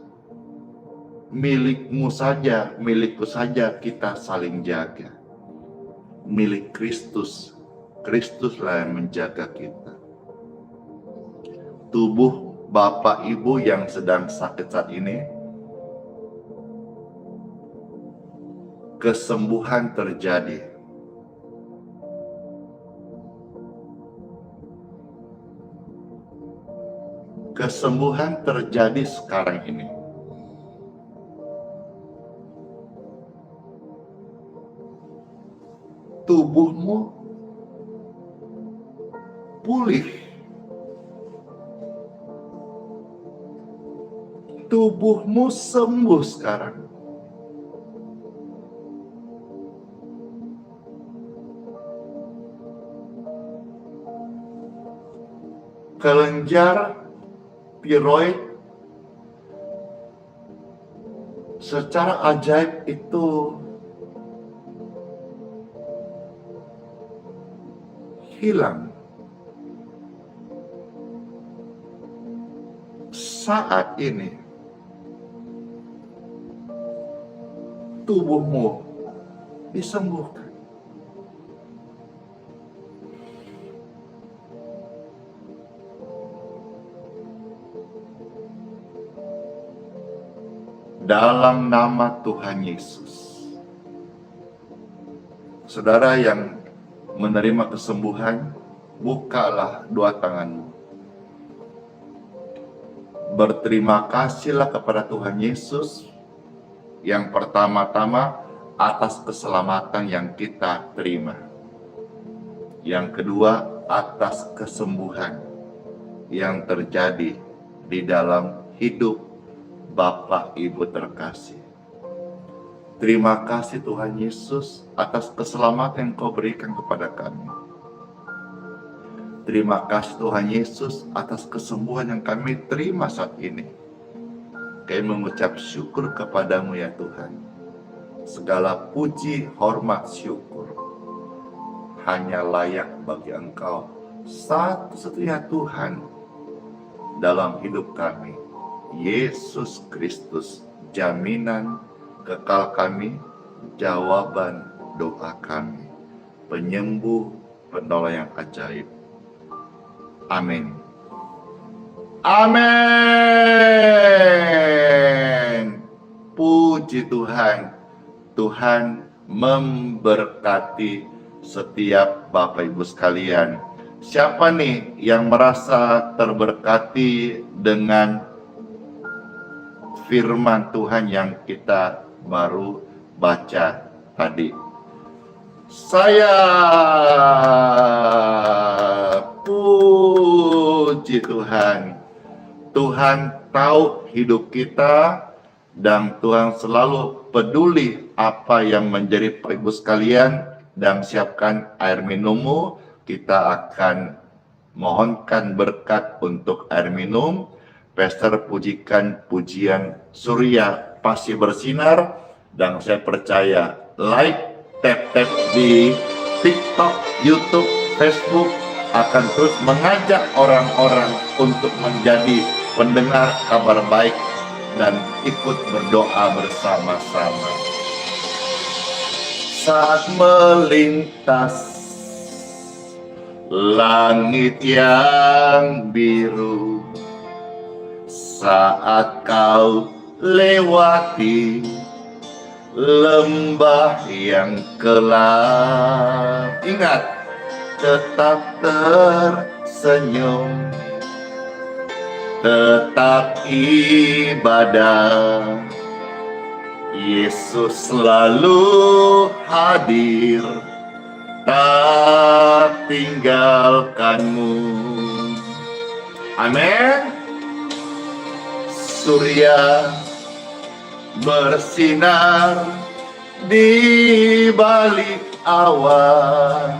milikmu saja, milikku saja, kita saling jaga. Milik Kristus, Kristuslah yang menjaga kita. Tubuh Bapak Ibu yang sedang sakit saat ini, kesembuhan terjadi. kesembuhan terjadi sekarang ini. Tubuhmu pulih. Tubuhmu sembuh sekarang. Kelenjar tiroid secara ajaib itu hilang saat ini. Tubuhmu disembuhkan. Dalam nama Tuhan Yesus. Saudara yang menerima kesembuhan, bukalah dua tanganmu. Berterima kasihlah kepada Tuhan Yesus yang pertama-tama atas keselamatan yang kita terima. Yang kedua, atas kesembuhan yang terjadi di dalam hidup Bapak Ibu terkasih. Terima kasih Tuhan Yesus atas keselamatan yang Kau berikan kepada kami. Terima kasih Tuhan Yesus atas kesembuhan yang kami terima saat ini. Kami mengucap syukur kepadamu ya Tuhan. Segala puji, hormat, syukur hanya layak bagi Engkau, satu-satunya Tuhan dalam hidup kami. Yesus Kristus, jaminan kekal kami, jawaban doa kami, penyembuh, penolong yang ajaib. Amin. Amin. Puji Tuhan. Tuhan memberkati setiap Bapak Ibu sekalian. Siapa nih yang merasa terberkati dengan firman Tuhan yang kita baru baca tadi? Saya puji Tuhan. Tuhan tahu hidup kita dan Tuhan selalu peduli apa yang menjadi Bapak Ibu sekalian. Dan siapkan air minummu. Kita akan mohonkan berkat untuk air minum. Pastor pujikan pujian Surya Pasti Bersinar, dan saya percaya tap di TikTok, YouTube, Facebook akan terus mengajak orang-orang untuk menjadi pendengar kabar baik dan ikut berdoa bersama-sama. Saat melintas langit yang biru, saat kau lewati lembah yang gelap, ingat, tetap tersenyum, tetap ibadah. Yesus selalu hadir, tak tinggalkanmu. Amin. Surya bersinar di balik awan.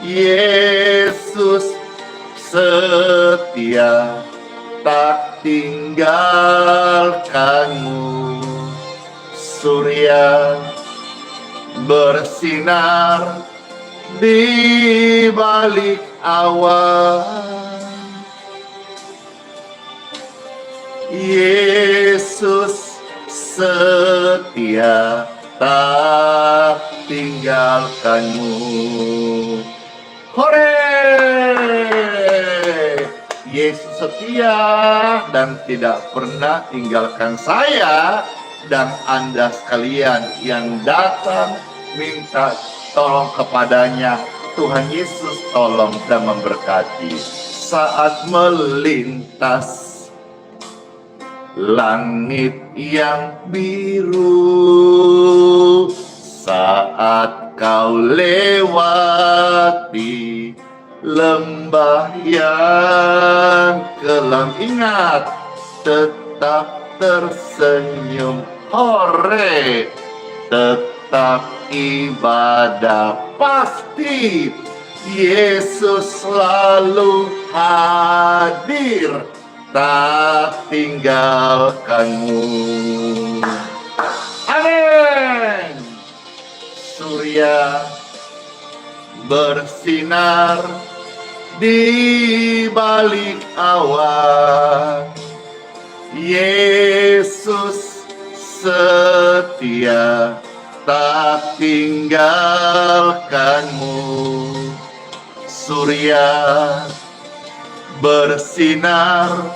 Yesus setia, tak tinggalkanmu. Surya bersinar di balik awan. Yesus setia, tak tinggalkanmu. Hore! Yesus setia dan tidak pernah tinggalkan saya dan Anda sekalian yang datang minta tolong kepadanya. Tuhan Yesus tolong dan memberkati. saat melintas langit yang biru, saat kau lewati lembah yang kelam. Ingat, tetap tersenyum, hore, tetap ibadah pasti. Yesus selalu hadir, tak tinggalkanmu. Amin. Surya bersinar di balik awan, Yesus setia, tak tinggalkanmu. Surya bersinar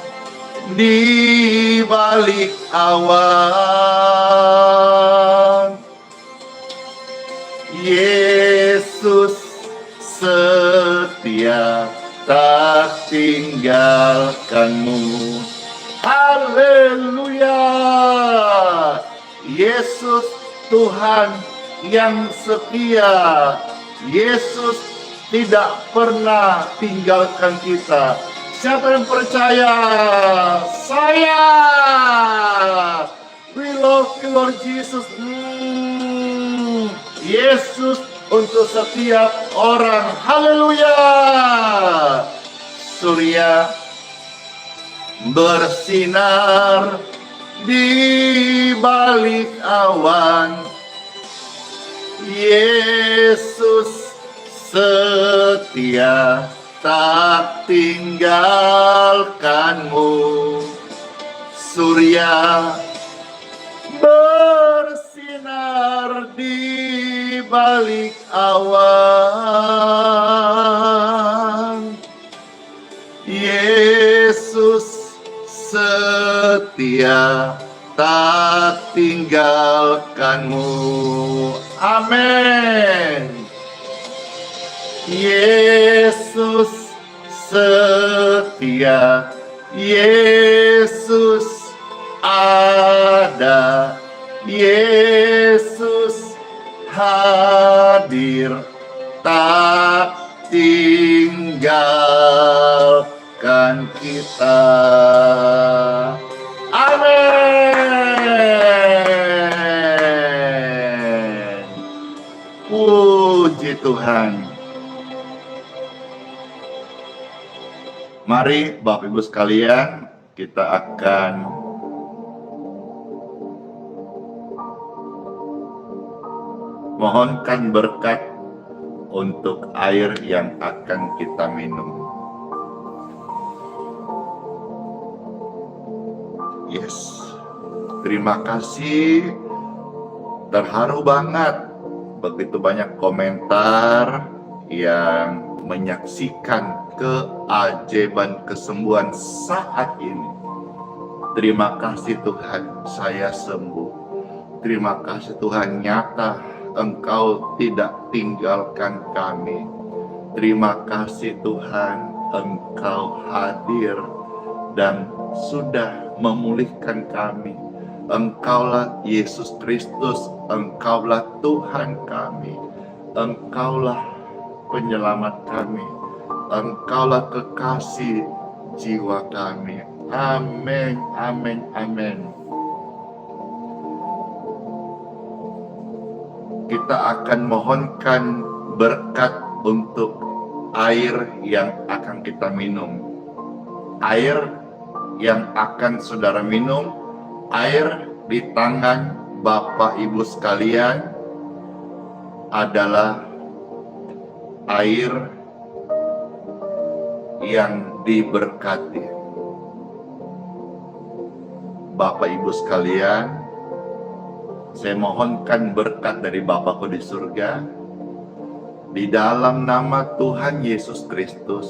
di balik awan, Yesus setia, tak tinggalkanmu. Haleluya. Yesus Tuhan yang setia. Yesus tidak pernah tinggalkan kita. Siapa yang percaya? Saya. We love you, Lord Jesus. Yesus untuk setiap orang. Haleluya. Surya bersinar di balik awan, Yesus setia, tak tinggalkanmu. Surya bersinar di balik awan, Yesus setia, tak tinggalkanmu. Amin. Yesus setia, Yesus ada, Yesus hadir, tak tinggalkan kita. Amin. Puji Tuhan. Mari Bapak Ibu sekalian, kita akan mohonkan berkat untuk air yang akan kita minum. Yes, terima kasih. Terharu banget, begitu banyak komentar yang menyaksikan keajaiban kesembuhan saat ini. Terima kasih Tuhan, saya sembuh. Terima kasih Tuhan, nyata Engkau tidak tinggalkan kami. Terima kasih Tuhan, Engkau hadir dan sudah memulihkan kami. Engkaulah Yesus Kristus, Engkaulah Tuhan kami. Engkaulah penyelamat kami. Engkaulah kekasih jiwa kami. Amin, amin, amin. Kita akan mohonkan berkat untuk air yang akan kita minum. Air yang akan saudara minum, air di tangan Bapak Ibu sekalian adalah air yang diberkati. Bapak Ibu sekalian, saya mohonkan berkat dari Bapakku di surga, di dalam nama Tuhan Yesus Kristus,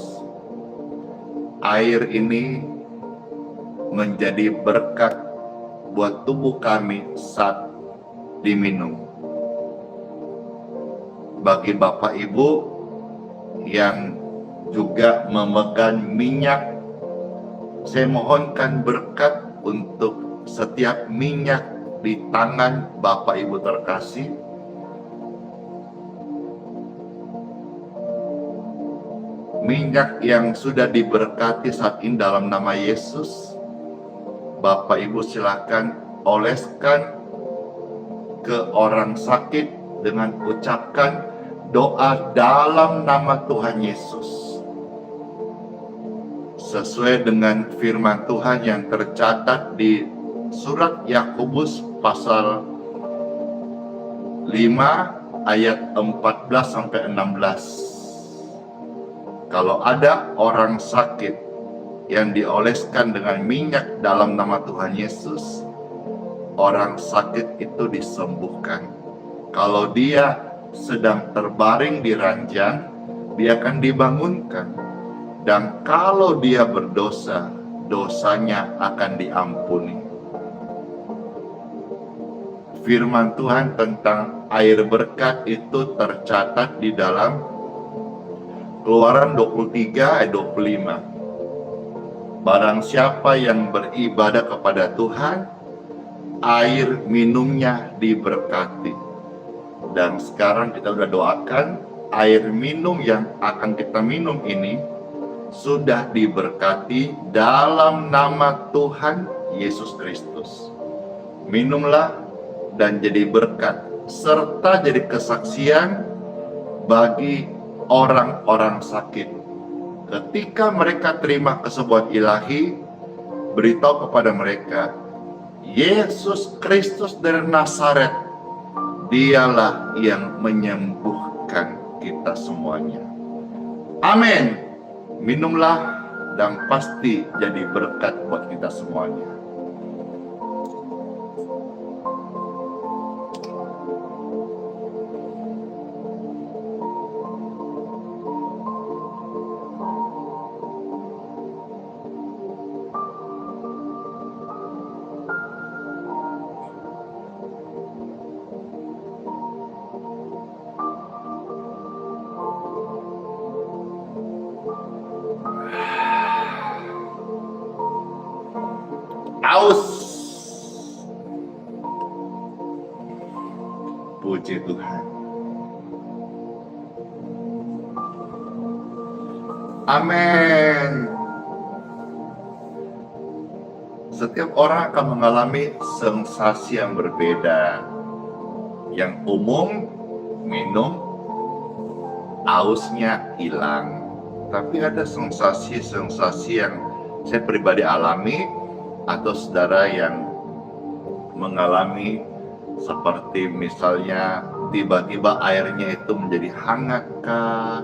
air ini menjadi berkat buat tubuh kami saat diminum. Bagi Bapak Ibu yang juga memegang minyak. Saya mohonkan berkat untuk setiap minyak di tangan Bapak Ibu terkasih. Minyak yang sudah diberkati saat ini dalam nama Yesus. Bapak Ibu silakan oleskan ke orang sakit dengan ucapkan doa dalam nama Tuhan Yesus. Sesuai dengan firman Tuhan yang tercatat di surat Yakobus pasal 5 ayat 14 sampai 16. Kalau ada orang sakit yang dioleskan dengan minyak dalam nama Tuhan Yesus, orang sakit itu disembuhkan. Kalau dia sedang terbaring di ranjang, dia akan dibangunkan. Dan kalau dia berdosa, dosanya akan diampuni. Firman Tuhan tentang air berkat itu tercatat di dalam Keluaran 23 ayat 25. Barang siapa yang beribadah kepada Tuhan, air minumnya diberkati. Dan sekarang kita sudah doakan, air minum yang akan kita minum ini sudah diberkati dalam nama Tuhan Yesus Kristus. Minumlah dan jadi berkat, serta jadi kesaksian bagi orang-orang sakit. Ketika mereka terima kesembuhan ilahi, beritahu kepada mereka, Yesus Kristus dari Nazaret, dialah yang menyembuhkan kita semuanya. Amin. Minumlah dan pasti jadi berkat buat kita semuanya. Aus. Puji Tuhan. Amin. Setiap orang akan mengalami sensasi yang berbeda. Yang umum, minum, ausnya hilang. Tapi ada sensasi-sensasi yang saya pribadi alami, atau saudara yang mengalami seperti misalnya tiba-tiba airnya itu menjadi hangat kah,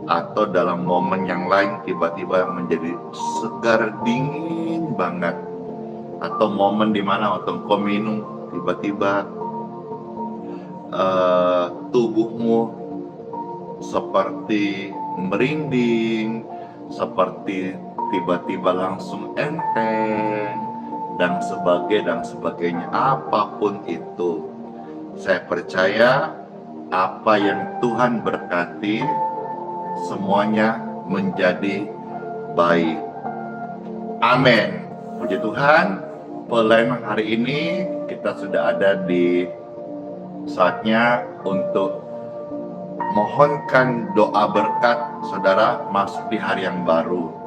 atau dalam momen yang lain tiba-tiba menjadi segar dingin banget, atau momen dimana waktu engkau minum tiba-tiba tubuhmu seperti merinding, seperti tiba-tiba langsung enteng, dan sebagainya. Apapun itu, saya percaya apa yang Tuhan berkati semuanya menjadi baik. Amin. Puji Tuhan, pelayanan hari ini kita sudah ada di saatnya untuk mohonkan doa berkat saudara masuk di hari yang baru.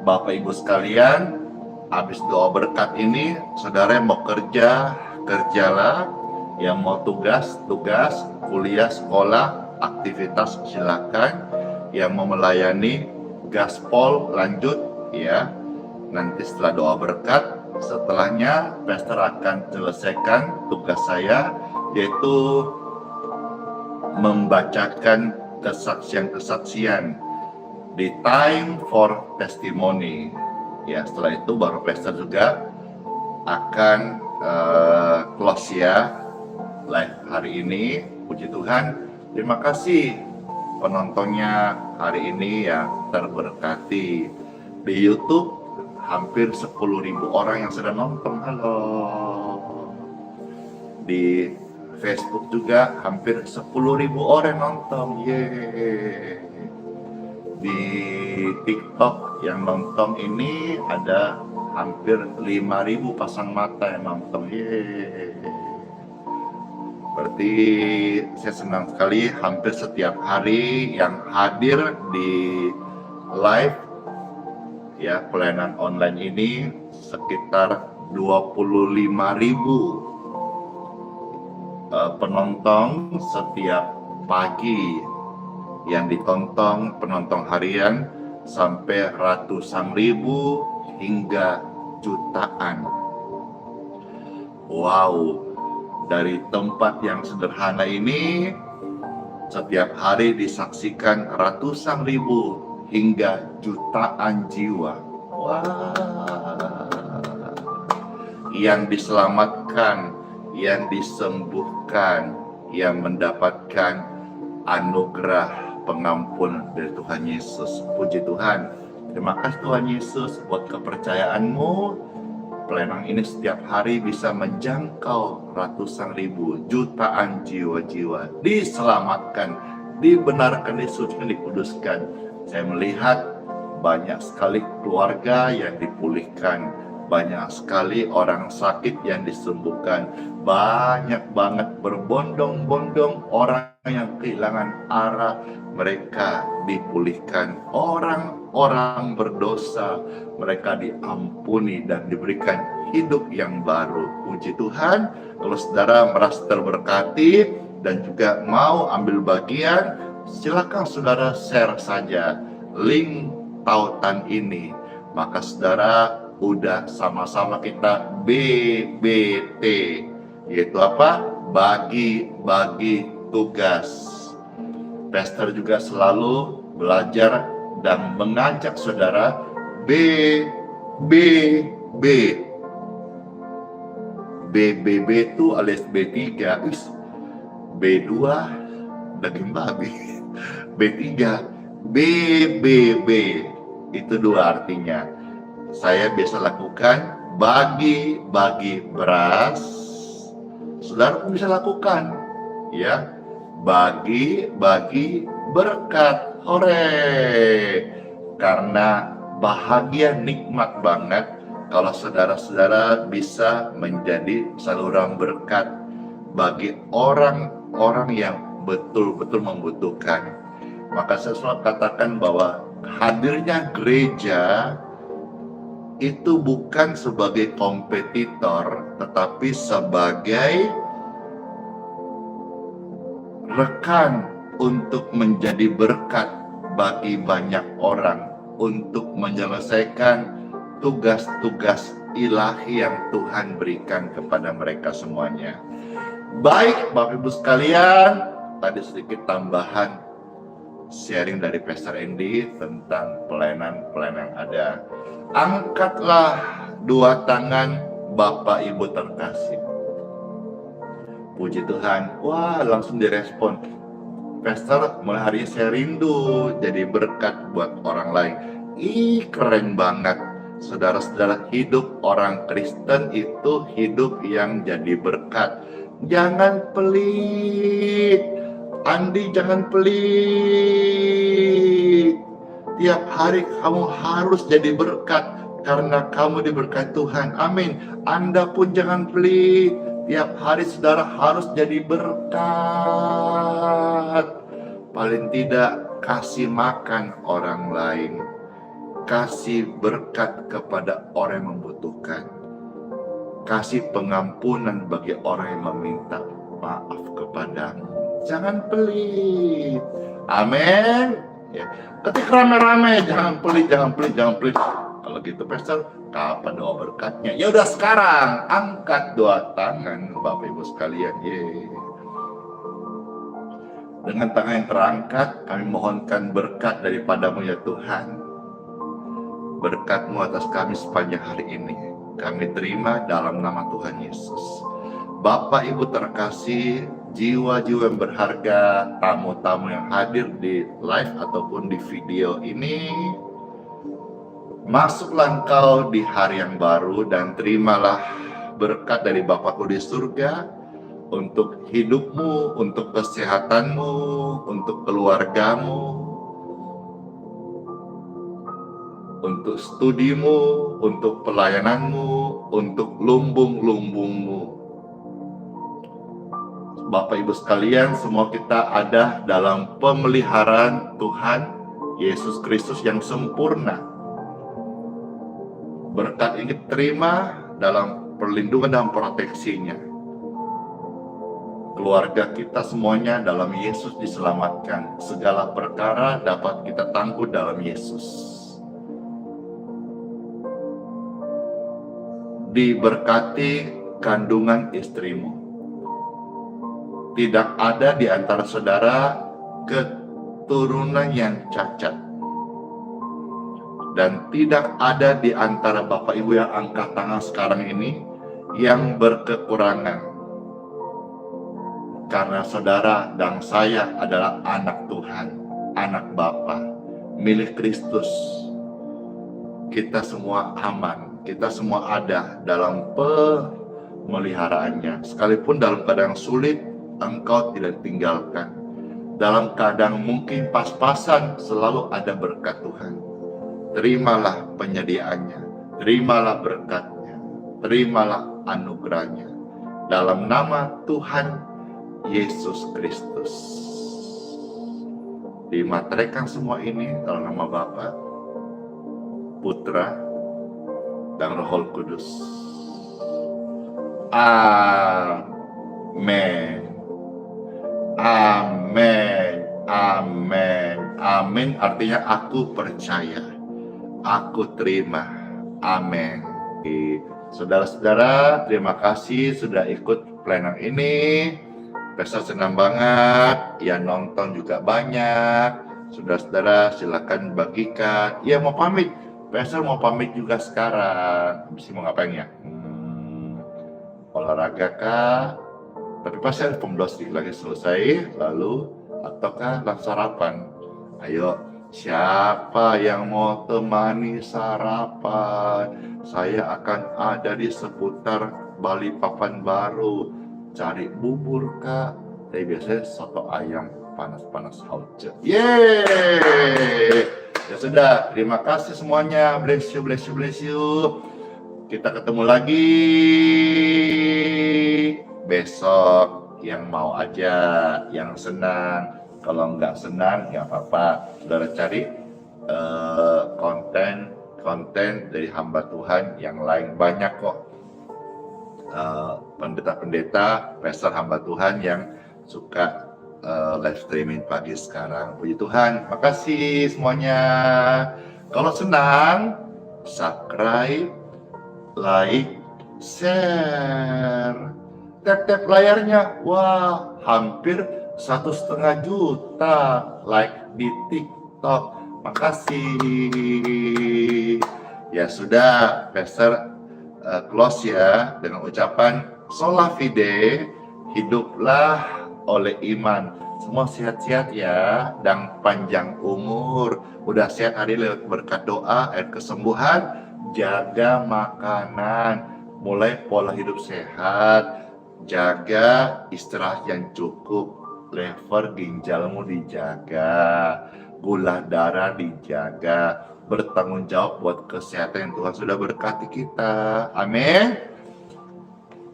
Bapak Ibu sekalian, habis doa berkat ini, saudara yang mau kerja, kerjalah. Yang mau tugas, kuliah, sekolah, aktivitas silakan. Yang mau melayani, gaspol, lanjut ya. Nanti setelah doa berkat, setelahnya pastor akan selesaikan tugas saya, yaitu membacakan kesaksian-kesaksian di time for testimony. Ya, setelah itu baru pastor juga akan close ya live hari ini. Puji Tuhan. Terima kasih penontonnya hari ini ya, terberkati. Di YouTube hampir 10.000 orang yang sudah nonton. Halo. Di Facebook juga hampir 10.000 orang nonton. Yeay. di TikTok yang nonton ini ada hampir 5.000 pasang mata yang nonton. Yeay. Berarti saya senang sekali, hampir setiap hari yang hadir di live ya pelayanan online ini sekitar 25.000 penonton setiap pagi yang ditonton, penonton harian sampai ratusan ribu hingga jutaan. Wow, dari tempat yang sederhana ini setiap hari disaksikan ratusan ribu hingga jutaan jiwa. Wah, yang diselamatkan, yang disembuhkan, yang mendapatkan anugerah pengampun dari Tuhan Yesus. Puji Tuhan. Terima kasih Tuhan Yesus buat kepercayaanmu. Pelayanan ini setiap hari bisa menjangkau ratusan ribu, jutaan jiwa-jiwa diselamatkan, dibenarkan, disucikan, dikuduskan. Saya melihat banyak sekali keluarga yang dipulihkan, banyak sekali orang sakit yang disembuhkan, banyak banget berbondong-bondong orang yang kehilangan arah, mereka dipulihkan. Orang-orang berdosa, mereka diampuni dan diberikan hidup yang baru. Puji Tuhan. Kalau saudara merasa terberkati dan juga mau ambil bagian, silakan saudara share saja link tautan ini. Maka saudara udah sama-sama kita BBT, yaitu apa? Bagi-bagi tugas. Pastor juga selalu belajar dan mengajak saudara BBB itu alias B3, B2 daging babi, B3, BBB itu dua artinya. Saya biasa lakukan bagi-bagi beras, saudara pun bisa lakukan ya, bagi-bagi berkat. Hore, karena bahagia, nikmat banget kalau saudara-saudara bisa menjadi saluran berkat bagi orang-orang yang betul-betul membutuhkan. Maka saya selalu katakan bahwa hadirnya gereja itu bukan sebagai kompetitor, tetapi sebagai rekan untuk menjadi berkat bagi banyak orang, untuk menyelesaikan tugas-tugas ilahi yang Tuhan berikan kepada mereka semuanya. Baik Bapak Ibu sekalian, tadi sedikit tambahan sharing dari Pastor Andy tentang pelayanan ada. Angkatlah dua tangan Bapak Ibu terkasih. Puji Tuhan, wah langsung direspon. Pastor, mulai hari ini saya rindu jadi berkat buat orang lain. Ih, keren banget. Saudara-saudara, hidup orang Kristen itu hidup yang jadi berkat. Jangan pelit. Andi, jangan pelit. Tiap hari kamu harus jadi berkat karena kamu diberkati Tuhan. Amin. Anda pun jangan pelit. Tiap hari saudara harus jadi berkat. Paling tidak kasih makan orang lain. Kasih berkat kepada orang yang membutuhkan. Kasih pengampunan bagi orang yang meminta maaf kepadamu. Jangan pelit. Amin. Ya. Ketika rame-rame, jangan pelit. Kalau gitu Pastor, kapan doa berkatnya? Ya udah sekarang, angkat dua tangan Bapak Ibu sekalian. Dengan tangan yang terangkat, kami mohonkan berkat daripadamu ya Tuhan. Berkat-Mu atas kami sepanjang hari ini. Kami terima dalam nama Tuhan Yesus. Bapak Ibu terkasih, jiwa-jiwa yang berharga, tamu-tamu yang hadir di live ataupun di video ini, masuklah engkau di hari yang baru dan terimalah berkat dari Bapakku di surga untuk hidupmu, untuk kesehatanmu, untuk keluargamu, untuk studimu, untuk pelayananmu, untuk lumbung-lumbungmu. Bapak Ibu sekalian, semua kita ada dalam pemeliharaan Tuhan Yesus Kristus yang sempurna. Berkat ini terima dalam perlindungan dan proteksinya. Keluarga kita semuanya dalam Yesus diselamatkan. Segala perkara dapat kita tangguh dalam Yesus. Diberkati kandungan istrimu. Tidak ada di antara saudara keturunan yang cacat. Dan tidak ada di antara Bapak Ibu yang angkat tangan sekarang ini yang berkekurangan. Karena saudara dan saya adalah anak Tuhan, anak Bapa, milik Kristus. Kita semua aman, kita semua ada dalam pemeliharaannya. Sekalipun dalam keadaan sulit, Engkau tidak tinggalkan. Dalam keadaan mungkin pas-pasan, selalu ada berkat Tuhan. Terimalah penyediaannya, terimalah berkatnya, terimalah anugerahnya. Dalam nama Tuhan Yesus Kristus. Dimateraikan semua ini dalam nama Bapa, Putra, dan Roh Kudus. Amin. Amin. Amin. Amin artinya aku percaya. Aku terima. Amin. Saudara-saudara, terima kasih sudah ikut pelayanan ini. Pastor senang banget. Ya, nonton juga banyak. Saudara-saudara, silakan bagikan. Ya, mau pamit. Pastor mau pamit juga sekarang. Mesti mau ngapain ya? Olahraga kah? Tapi pasti ada pemblos lagi selesai, lalu ataukah langsung sarapan? Ayo, siapa yang mau temani sarapan? Saya akan ada di seputar Balikpapan Baru. Cari bubur kah? Tapi biasanya soto ayam panas-panas hauce. Yeay! Ya sudah, terima kasih semuanya. Bless you, bless you, bless you. Kita ketemu lagi besok. Yang mau aja, yang senang. Kalau nggak senang, nggak apa-apa. Saudara cari konten dari hamba Tuhan yang lain. Banyak kok pendeta-pendeta, pastor hamba Tuhan yang suka live streaming pagi sekarang. Puji Tuhan, makasih semuanya. Kalau senang, subscribe, like, share. Tap-tap layarnya, wah hampir 1,5 juta like di TikTok. Makasih. Ya sudah, pastor close ya dengan ucapan Sola Fide, hiduplah oleh iman. Semua sehat-sehat ya dan panjang umur. Udah sehat hari lewat berkat doa, air kesembuhan, jaga makanan, mulai pola hidup sehat, jaga istirahat yang cukup, lever ginjalmu dijaga, gula darah dijaga, bertanggung jawab buat kesehatan yang Tuhan sudah berkati kita. Amin.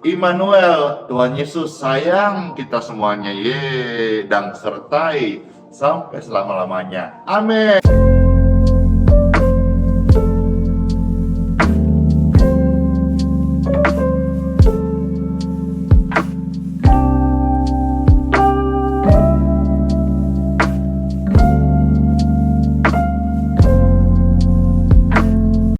Immanuel, Tuhan Yesus sayang kita semuanya, dan sertai sampai selama-lamanya. Amin.